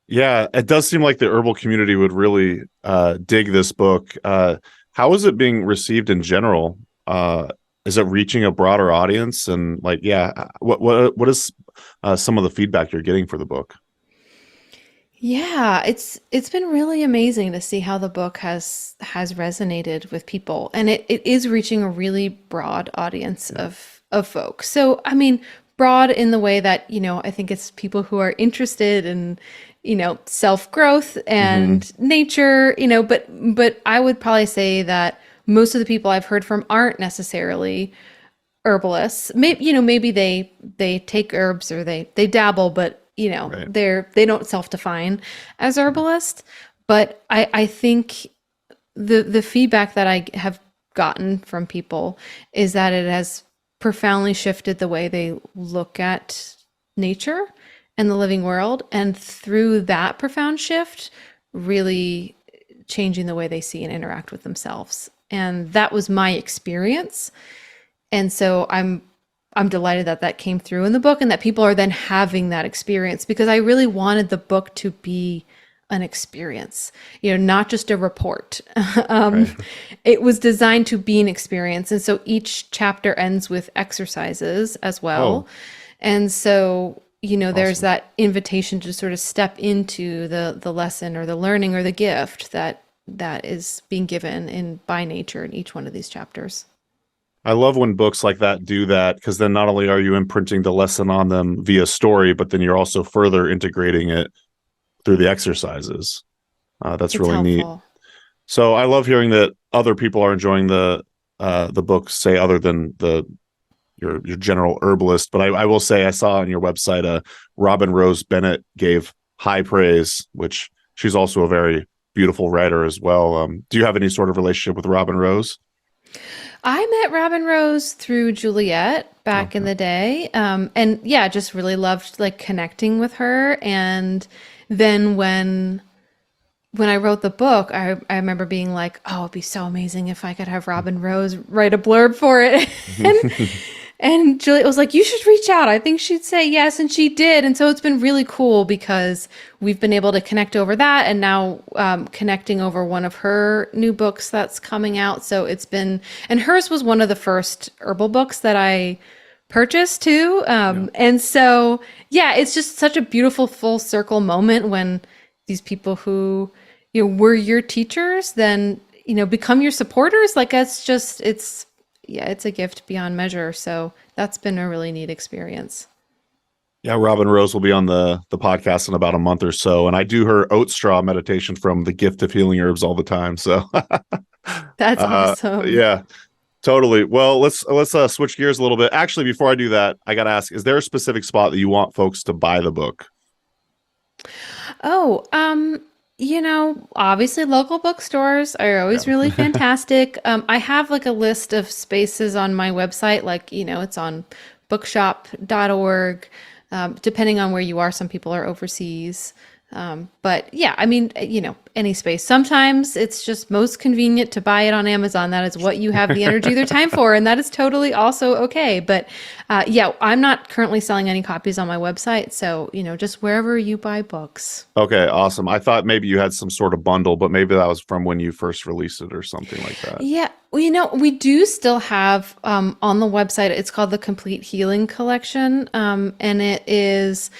Yeah, it does seem like the herbal community would really dig this book. How is it being received in general? Is it reaching a broader audience? And what is some of the feedback you're getting for the book? Yeah, it's been really amazing to see how the book has resonated with people, and it is reaching a really broad audience Yeah. of folks. So, I mean, broad in the way that, I think it's people who are interested in, self-growth Hmm. and nature, but I would probably say that most of the people I've heard from aren't necessarily herbalists. Maybe they take herbs or they dabble, but Right. they don't self-define as herbalist. But I think the feedback that I have gotten from people is that it has profoundly shifted the way they look at nature and the living world, and through that profound shift, really changing the way they see and interact with themselves. And that was my experience. And so I'm delighted that that came through in the book and that people are then having that experience, because I really wanted the book to be an experience, not just a report. um, Right. it was designed to be an experience. And so each chapter ends with exercises as well. Oh, And so, there's awesome. that invitation to sort of step into the lesson or the learning or the gift that is being given in by nature in each one of these chapters. I love when books like that do that, because then not only are you imprinting the lesson on them via story, but then you're also further integrating it through the exercises. That's It's really neat. helpful. So I love hearing that other people are enjoying the book, say other than your general herbalist. But I will say I saw on your website Robin Rose Bennett gave high praise, which she's also a very beautiful writer as well. Do you have any sort of relationship with Robin Rose? I met Robin Rose through Juliet back in Okay. the day. And yeah, just really loved like connecting with her. And then when I wrote the book, I remember being like, oh, it'd be so amazing if I could have Robin Rose write a blurb for it. and and Juliet was like, you should reach out. I think she'd say yes. And she did. And so it's been really cool because we've been able to connect over that, and now connecting over one of her new books that's coming out. So it's been, and hers was one of the first herbal books that I purchased too. Yeah. And so, yeah, it's just such a beautiful full circle moment when these people who, were your teachers, then, become your supporters. Like yeah, it's a gift beyond measure. So that's been a really neat experience. Yeah, Robin Rose will be on the podcast in about a month or so, and I do her oat straw meditation from the Gift of Healing Herbs all the time. So, That's awesome. yeah, totally. Well, let's switch gears a little bit. Actually, before I do that, I got to ask: is there a specific spot that you want folks to buy the book? Oh, obviously local bookstores are always Yeah. really fantastic. I have like a list of spaces on my website, like, it's on bookshop.org. Depending on where you are, some people are overseas. But yeah, I mean, any space. Sometimes it's just most convenient to buy it on Amazon. That is what you have the energy, the time for, and that is totally also okay. But yeah, I'm not currently selling any copies on my website, so just wherever you buy books. Okay, awesome. I thought maybe you had some sort of bundle, but maybe that was from when you first released it or something like that. Yeah, well, we do still have on the website. It's called the Complete Healing Collection, and it is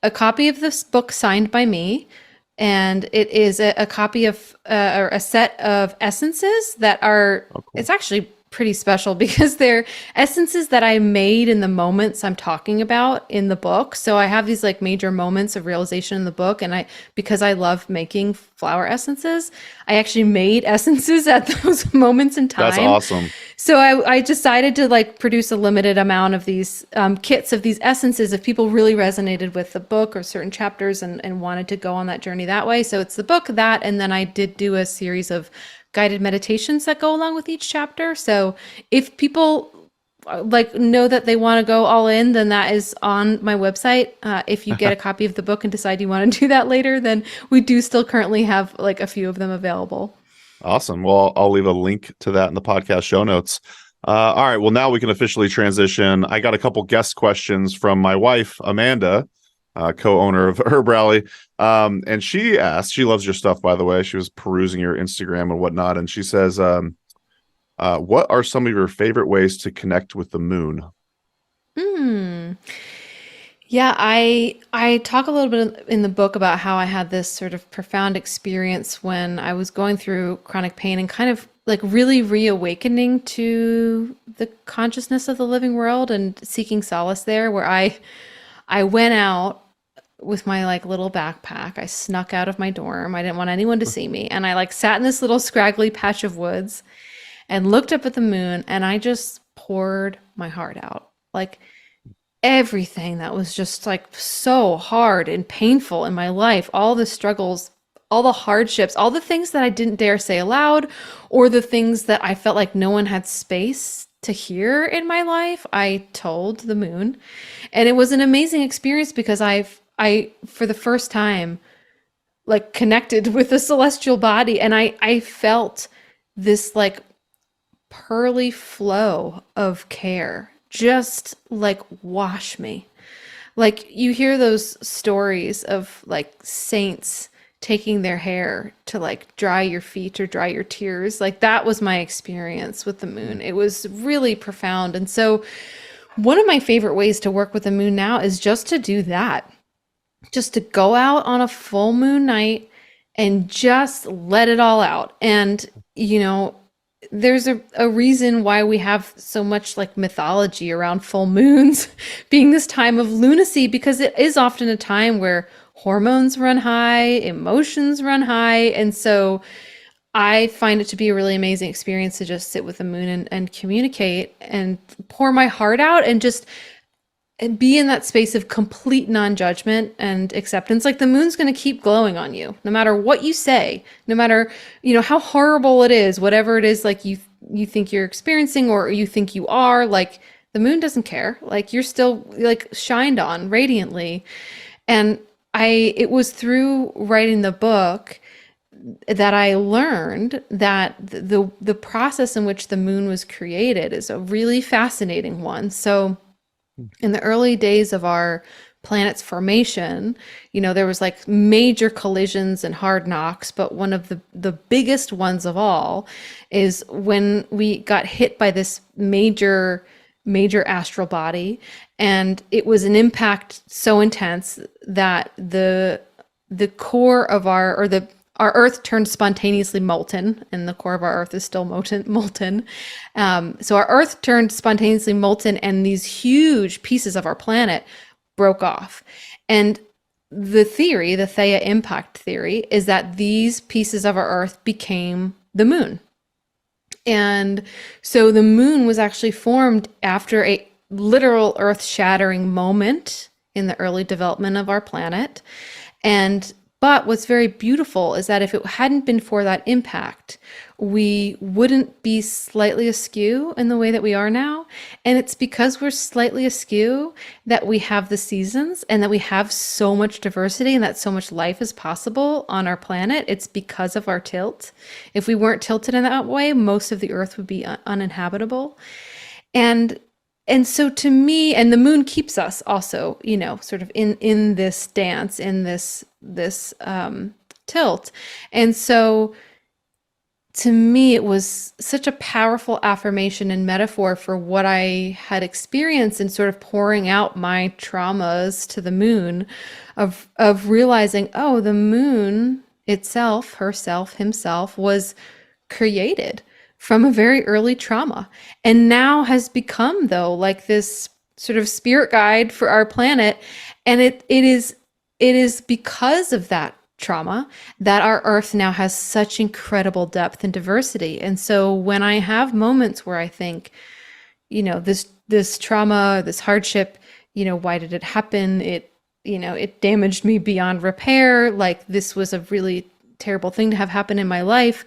a copy of this book signed by me, and it is a copy of or a set of essences that are. Oh, cool. It's actually pretty special because they're essences that I made in the moments I'm talking about in the book. So I have these like major moments of realization in the book, and because I love making flower essences, I actually made essences at those moments in That's time. awesome. So I decided to like produce a limited amount of these kits of these essences if people really resonated with the book or certain chapters and wanted to go on that journey that way. So it's the book, that, and then I did do a series of guided meditations that go along with each chapter. So if people like know that they want to go all in, then that is on my website. If you get a copy of the book and decide you want to do that later, then we do still currently have like a few of them available. Awesome. Well, I'll leave a link to that in the podcast show notes. All right. Well, now we can officially transition. I got a couple guest questions from my wife, Amanda, co-owner of Herb Rally. And she asked, she loves your stuff, by the way. She was perusing your Instagram and whatnot. And she says, what are some of your favorite ways to connect with the moon? Hmm. Yeah, I talk a little bit in the book about how I had this sort of profound experience when I was going through chronic pain and kind of like really reawakening to the consciousness of the living world and seeking solace there, where I went out with my like little backpack. I snuck out of my dorm. I didn't want anyone to see me, and I like sat in this little scraggly patch of woods and looked up at the moon, and I just poured my heart out. Like everything that was just like so hard and painful in my life, all the struggles, all the hardships, all the things that I didn't dare say aloud, or the things that I felt like no one had space to hear in my life, I told the moon. And it was an amazing experience because I for the first time like connected with the celestial body, and I felt this like pearly flow of care just like wash me. Like you hear those stories of like saints taking their hair to like dry your feet or dry your tears. Like that was my experience with the moon. It was really profound. And so one of my favorite ways to work with the moon now is just to do that. Just to go out on a full moon night and just let it all out. And, you know, there's a reason why we have so much like mythology around full moons being this time of lunacy, because it is often a time where hormones run high, emotions run high. And so I find it to be a really amazing experience to just sit with the moon and communicate and pour my heart out and just and be in that space of complete non-judgment and acceptance. Like the moon's going to keep glowing on you no matter what you say, no matter, you know, how horrible it is, whatever it is, like you think you're experiencing or you think you are, like the moon doesn't care. Like you're still like shined on radiantly. And it was through writing the book that I learned that the process in which the moon was created is a really fascinating one. So in the early days of our planet's formation, you know, there was like major collisions and hard knocks, but one of the biggest ones of all is when we got hit by this major astral body, and it was an impact so intense that the core of our Earth turned spontaneously molten, and the core of our Earth is still molten. So our Earth turned spontaneously molten, and these huge pieces of our planet broke off. And the theory, the Theia impact theory, is that these pieces of our Earth became the moon. And so the moon was actually formed after a literal earth-shattering moment in the early development of our planet. But what's very beautiful is that if it hadn't been for that impact, we wouldn't be slightly askew in the way that we are now. And it's because we're slightly askew that we have the seasons and that we have so much diversity and that so much life is possible on our planet. It's because of our tilt. If we weren't tilted in that way, most of the earth would be uninhabitable. And and so to me, and the moon keeps us also, you know, sort of in this dance, in this tilt. And so to me, it was such a powerful affirmation and metaphor for what I had experienced in sort of pouring out my traumas to the moon, of realizing, oh, the moon itself, herself, himself, was created from a very early trauma and now has become, though, like this sort of spirit guide for our planet. And it is because of that trauma that our earth now has such incredible depth and diversity. And so when I have moments where I think, you know, this trauma, this hardship, you know, why did it happen? It damaged me beyond repair. Like this was a really terrible thing to have happen in my life.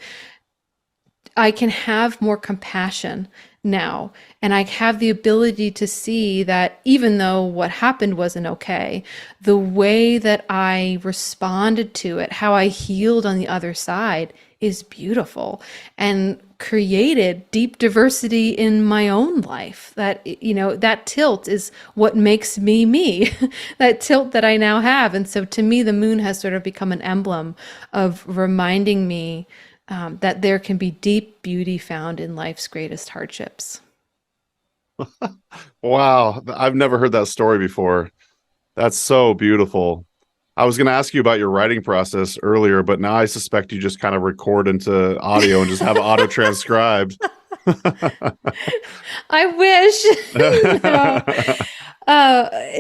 I can have more compassion now. And I have the ability to see that even though what happened wasn't okay, the way that I responded to it, how I healed on the other side, is beautiful and created deep diversity in my own life. That, you know, that tilt is what makes me me, that tilt that I now have. And so to me, the moon has sort of become an emblem of reminding me that there can be deep beauty found in life's greatest hardships. Wow, I've never heard that story before. That's so beautiful. I was going to ask you about your writing process earlier, but now I suspect you just kind of record into audio and just have auto transcribed. I wish. No.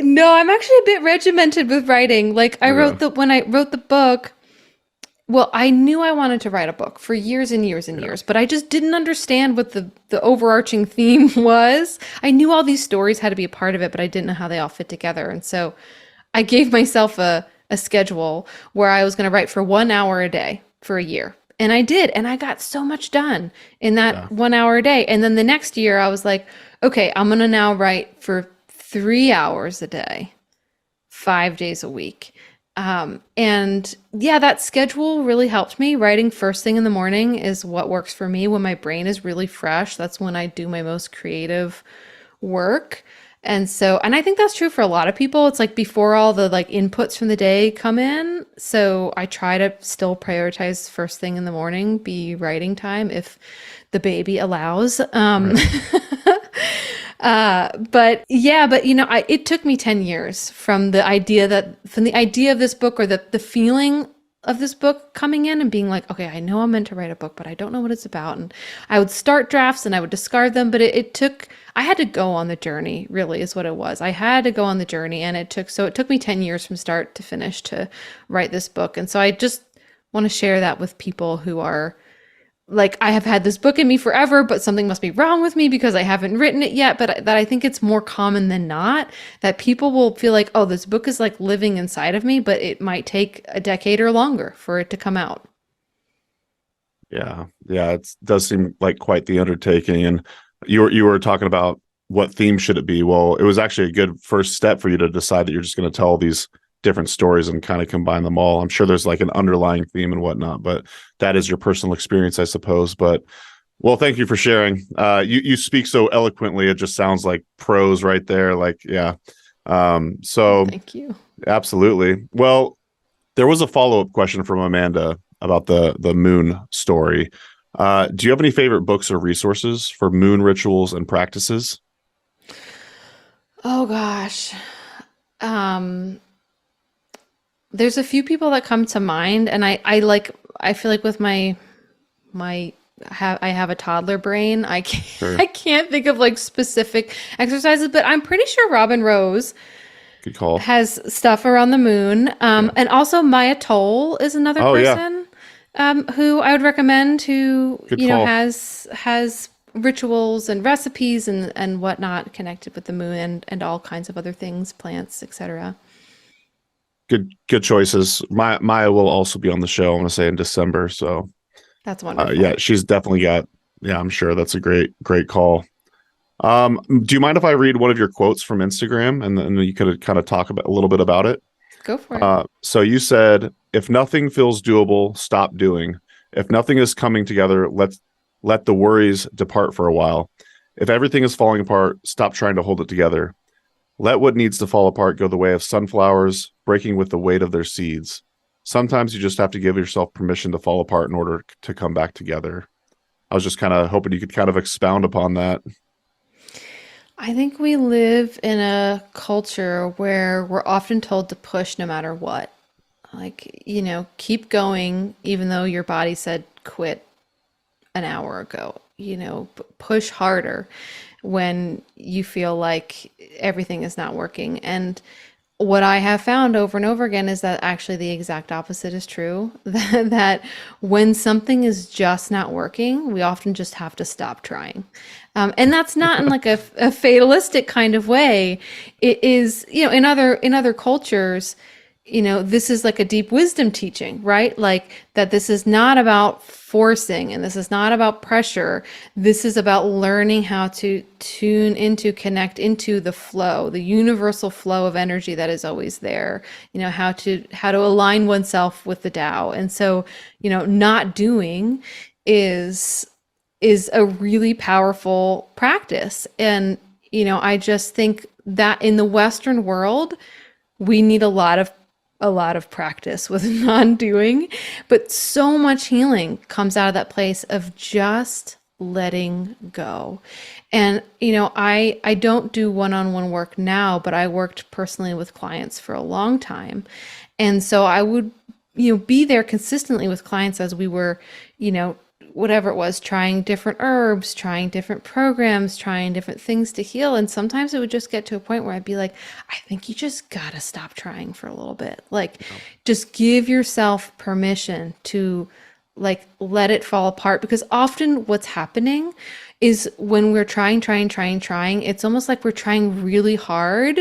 No, I'm actually a bit regimented with writing. Like Okay. when I wrote the book, well, I knew I wanted to write a book for years and years and Yeah. years, but I just didn't understand what the overarching theme was. I knew all these stories had to be a part of it, but I didn't know how they all fit together. And so I gave myself a schedule where I was going to write for 1 hour a day for a year. And I did. And I got so much done in that Yeah. 1 hour a day. And then the next year I was like, okay, I'm going to now write for 3 hours a day, 5 days a week. And yeah, that schedule really helped me. Writing first thing in the morning is what works for me when my brain is really fresh. That's when I do my most creative work. And so, and I think that's true for a lot of people. It's like before all the like inputs from the day come in. So I try to still prioritize first thing in the morning, be writing time if the baby allows. Right. But yeah, but it took me 10 years from the idea of this book or the feeling of this book coming in and being like, okay, I know I'm meant to write a book, but I don't know what it's about. And I would start drafts and I would discard them, but I had to go on the journey, really is what it was. I had to go on the journey and it took me 10 years from start to finish to write this book. And so I just want to share that with people who are like, I have had this book in me forever, but something must be wrong with me because I haven't written it yet. But that I think it's more common than not that people will feel like, oh, this book is like living inside of me, but it might take a decade or longer for it to come out. Yeah. Yeah. It does seem like quite the undertaking. And you were talking about what theme should it be. Well, it was actually a good first step for you to decide that you're just going to tell these different stories and kind of combine them all. I'm sure there's like an underlying theme and whatnot, but that is your personal experience, I suppose. But well, thank you for sharing. You speak so eloquently. It just sounds like prose right there. Like, yeah. Well, So thank you. absolutely. Well, there was a follow-up question from Amanda about the moon story. Do you have any favorite books or resources for moon rituals and practices? Oh gosh. Um, there's a few people that come to mind, and I feel like with my I have a toddler brain. I can't Sure. I can't think of like specific exercises, but I'm pretty sure Robin Rose Good call. has stuff around the moon. Yeah. And also Maya Toll is another Oh yeah. person who I would recommend who, Good call. has rituals and recipes and whatnot connected with the moon and all kinds of other things, plants, etc. Good choices. Maya will also be on the show. I want to say in December. So That's wonderful. yeah, she's definitely got. Yeah, I'm sure that's a great call. Do you mind if I read one of your quotes from Instagram and then you could kind of talk about a little bit about it? Go for it. So you said, if nothing feels doable, stop doing. If nothing is coming together, let the worries depart for a while. If everything is falling apart, stop trying to hold it together. Let what needs to fall apart go the way of sunflowers, breaking with the weight of their seeds. Sometimes you just have to give yourself permission to fall apart in order to come back together. I was just kind of hoping you could kind of expound upon that. I think we live in a culture where we're often told to push no matter what. Like, keep going even though your body said quit an hour ago. Push harder when you feel like everything is not working. And what I have found over and over again is that actually the exact opposite is true. That when something is just not working, we often just have to stop trying. And that's not in like a fatalistic kind of way. It is, in other cultures, this is like a deep wisdom teaching, right? Like that this is not about forcing and this is not about pressure. This is about learning how to connect into the flow, the universal flow of energy that is always there, how to align oneself with the Tao. And so, not doing is a really powerful practice. And, I just think that in the Western world, we need a lot of practice with non-doing, but so much healing comes out of that place of just letting go. And, I don't do one-on-one work now, but I worked personally with clients for a long time. And so I would, be there consistently with clients as we were, whatever it was, trying different herbs, trying different programs, trying different things to heal. And sometimes it would just get to a point where I'd be like, I think you just gotta stop trying for a little bit. Like, just give yourself permission to let it fall apart. Because often what's happening is when we're trying, it's almost like we're trying really hard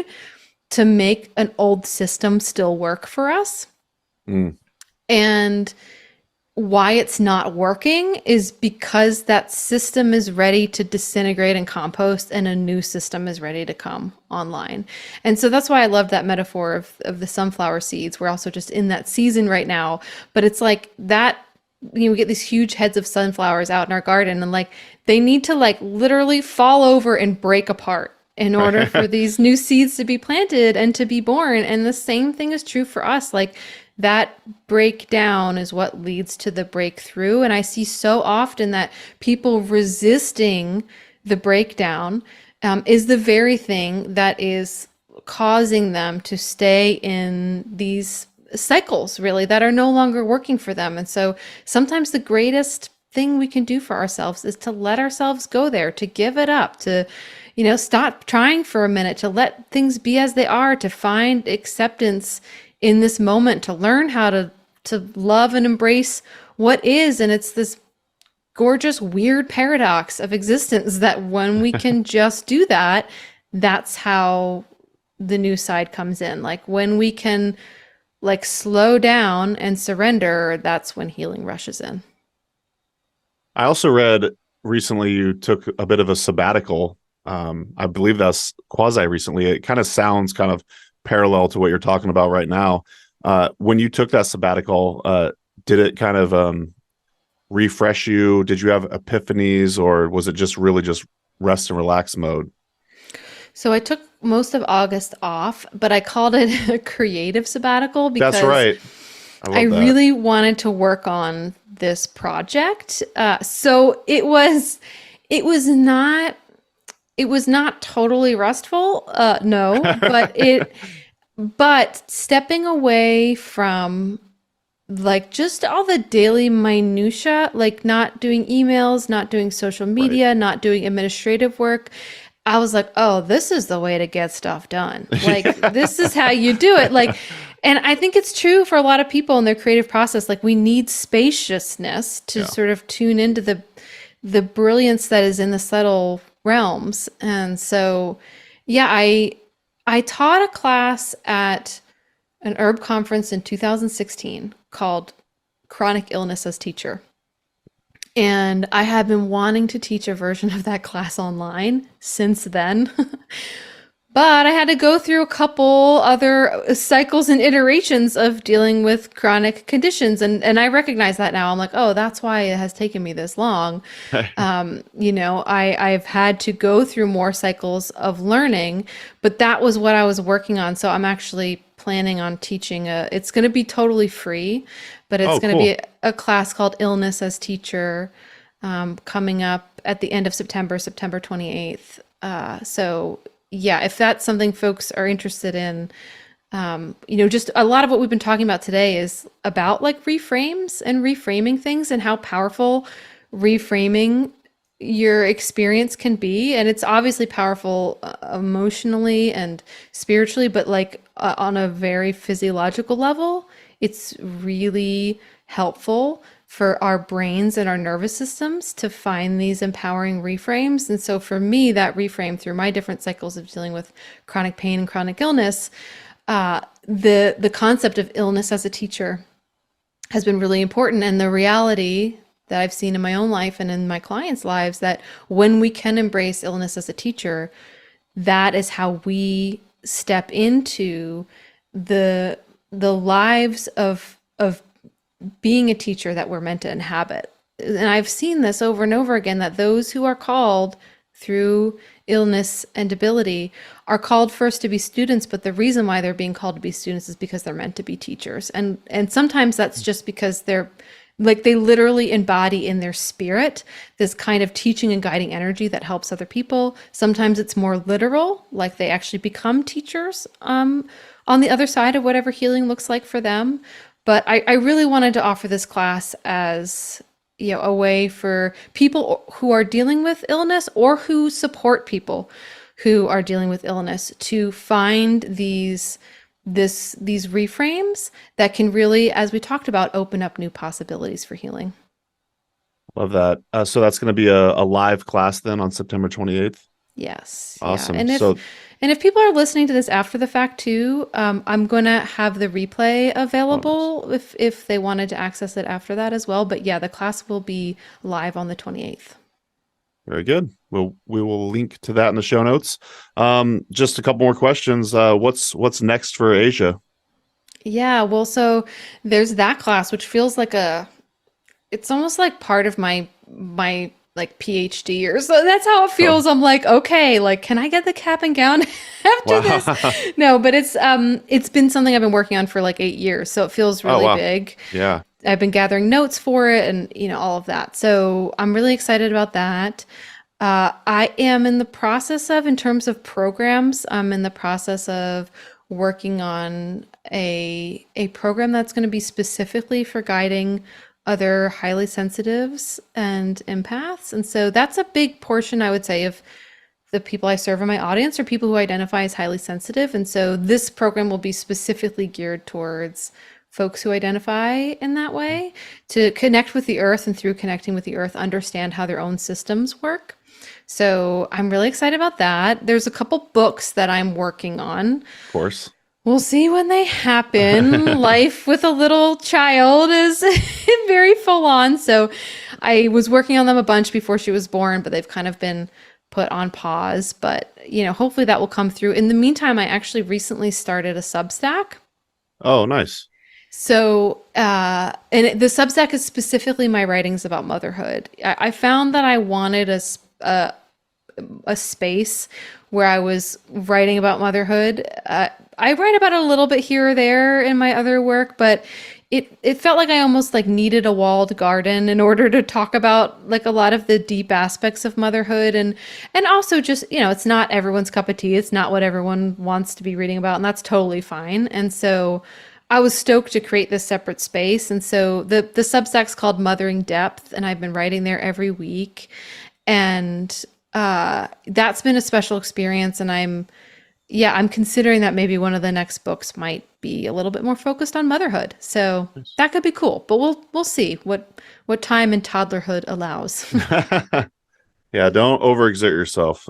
to make an old system still work for us. And why it's not working is because that system is ready to disintegrate and compost, and a new system is ready to come online. And so that's why I love that metaphor of the sunflower seeds. We're also just in that season right now, but it's like that, we get these huge heads of sunflowers out in our garden, and they need to literally fall over and break apart in order for these new seeds to be planted and to be born. And the same thing is true for us. That breakdown is what leads to the breakthrough. And I see so often that people resisting the breakdown is the very thing that is causing them to stay in these cycles, really, that are no longer working for them. And so sometimes the greatest thing we can do for ourselves is to let ourselves go there, to give it up, to stop trying for a minute, to let things be as they are, to find acceptance in this moment, to learn how to love and embrace what is. And it's this gorgeous, weird paradox of existence that when we can just do that, that's how the new side comes in. When we can slow down and surrender, that's when healing rushes in. I also read recently you took a bit of a sabbatical. I believe that's quasi recently. It kind of sounds kind of parallel to what you're talking about right now. When you took that sabbatical, did it kind of refresh you? Did you have epiphanies, or was it just really just rest and relax mode? So I took most of August off, but I called it a creative sabbatical because that's right. I really wanted to work on this project. So it was not totally restful. No, but stepping away from just all the daily minutia, not doing emails, not doing social media, Right. not doing administrative work. I was like, oh, this is the way to get stuff done. This is how you do it. And I think it's true for a lot of people in their creative process. We need spaciousness to sort of tune into the brilliance that is in the subtle realms. And so, yeah, I taught a class at an herb conference in 2016 called Chronic Illness as Teacher. And I have been wanting to teach a version of that class online since then. But I had to go through a couple other cycles and iterations of dealing with chronic conditions. And I recognize that now. I'm like, oh, that's why it has taken me this long. I've had to go through more cycles of learning, but that was what I was working on. So I'm actually planning on teaching it's going to be totally free, but it's going to be a class called Illness as Teacher, coming up at the end of September 28th. So yeah, if that's something folks are interested in, just a lot of what we've been talking about today is about reframes and reframing things and how powerful reframing your experience can be. And it's obviously powerful emotionally and spiritually, but on a very physiological level, it's really helpful for our brains and our nervous systems to find these empowering reframes. And so for me, that reframe through my different cycles of dealing with chronic pain and chronic illness, the concept of illness as a teacher has been really important. And the reality that I've seen in my own life and in my clients' lives, that when we can embrace illness as a teacher, that is how we step into the lives of being a teacher that we're meant to inhabit. And I've seen this over and over again, that those who are called through illness and debility are called first to be students, but the reason why they're being called to be students is because they're meant to be teachers. And sometimes that's just because they're Like they literally embody in their spirit this kind of teaching and guiding energy that helps other people. Sometimes it's more literal, like they actually become teachers on the other side of whatever healing looks like for them. But I really wanted to offer this class as a way for people who are dealing with illness or who support people who are dealing with illness to find these reframes that can really, as we talked about, open up new possibilities for healing. Love that. So that's going to be a live class then on September 28th. Yes. Awesome. Yeah. And if people are listening to this after the fact too, I'm going to have the replay available if they wanted to access it after that as well. But yeah, the class will be live on the 28th. Very good. We will link to that in the show notes. Just a couple more questions. What's next for Asia? Yeah, well, so there's that class, which feels like it's almost like part of my like PhD, or so that's how it feels. I'm like, okay, like, can I get the cap and gown after this? No, but it's been something I've been working on for like 8 years, so it feels really big. Yeah. I've been gathering notes for it and all of that. So I'm really excited about that. I am in the process of, in terms of programs, I'm in the process of working on a program that's going to be specifically for guiding other highly sensitives and empaths. And so that's a big portion, I would say, of the people I serve in my audience are people who identify as highly sensitive. And so this program will be specifically geared towards folks who identify in that way, to connect with the earth, and through connecting with the earth, understand how their own systems work. So I'm really excited about that. There's a couple books that I'm working on. Of course. We'll see when they happen. Life with a little child is very full on. So I was working on them a bunch before she was born, but they've kind of been put on pause. But, hopefully that will come through. In the meantime, I actually recently started a Substack. Oh, nice. So, the Substack is specifically my writings about motherhood. I found that I wanted a space where I was writing about motherhood. I write about it a little bit here or there in my other work, but it felt like I almost like needed a walled garden in order to talk about like a lot of the deep aspects of motherhood, and also just, it's not everyone's cup of tea. It's not what everyone wants to be reading about, and that's totally fine. And so I was stoked to create this separate space. And so the Substack's called Mothering Depth, and I've been writing there every week. And that's been a special experience. And I'm considering that maybe one of the next books might be a little bit more focused on motherhood. So that could be cool, but we'll see what time and toddlerhood allows. Yeah, don't overexert yourself.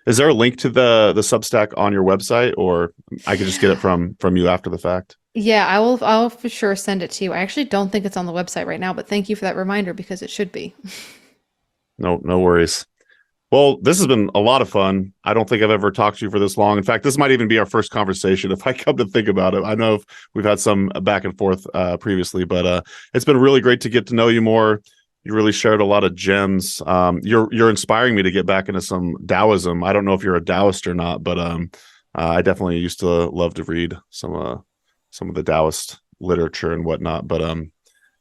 Is there a link to the Substack on your website, or I could just get it from you after the fact? Yeah, I'll for sure send it to you. I actually don't think it's on the website right now, but thank you for that reminder, because it should be. No worries. Well, this has been a lot of fun. I don't think I've ever talked to you for this long. In fact, this might even be our first conversation if I come to think about it. I know we've had some back and forth previously, but it's been really great to get to know you more. You really shared a lot of gems. You're inspiring me to get back into some Taoism. I don't know if you're a Taoist or not, but I definitely used to love to read some of the Taoist literature and whatnot. But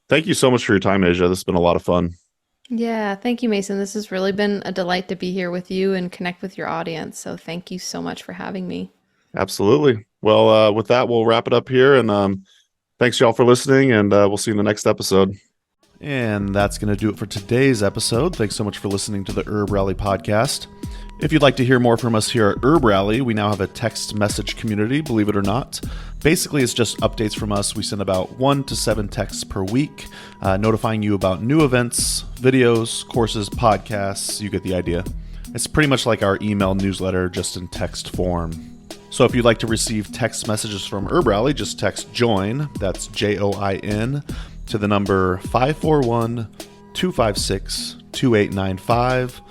thank you so much for your time, Asia. This has been a lot of fun. Yeah, thank you, Mason. This has really been a delight to be here with you and connect with your audience. So thank you so much for having me. Absolutely. Well, with that, we'll wrap it up here. And thanks, y'all, for listening. And we'll see you in the next episode. And that's going to do it for today's episode. Thanks so much for listening to the Herb Rally podcast. If you'd like to hear more from us here at Herb Rally, we now have a text message community, believe it or not. Basically, it's just updates from us. We send about 1 to 7 texts per week, notifying you about new events, videos, courses, podcasts. You get the idea. It's pretty much like our email newsletter, just in text form. So if you'd like to receive text messages from Herb Rally, just text JOIN, that's JOIN, to the number 541-256-2895.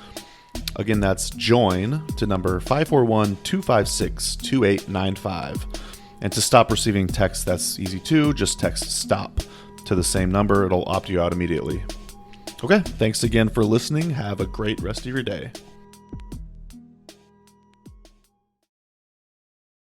Again, that's JOIN to number 541-256-2895. And to stop receiving texts, that's easy too. Just text STOP to the same number. It'll opt you out immediately. Okay, thanks again for listening. Have a great rest of your day.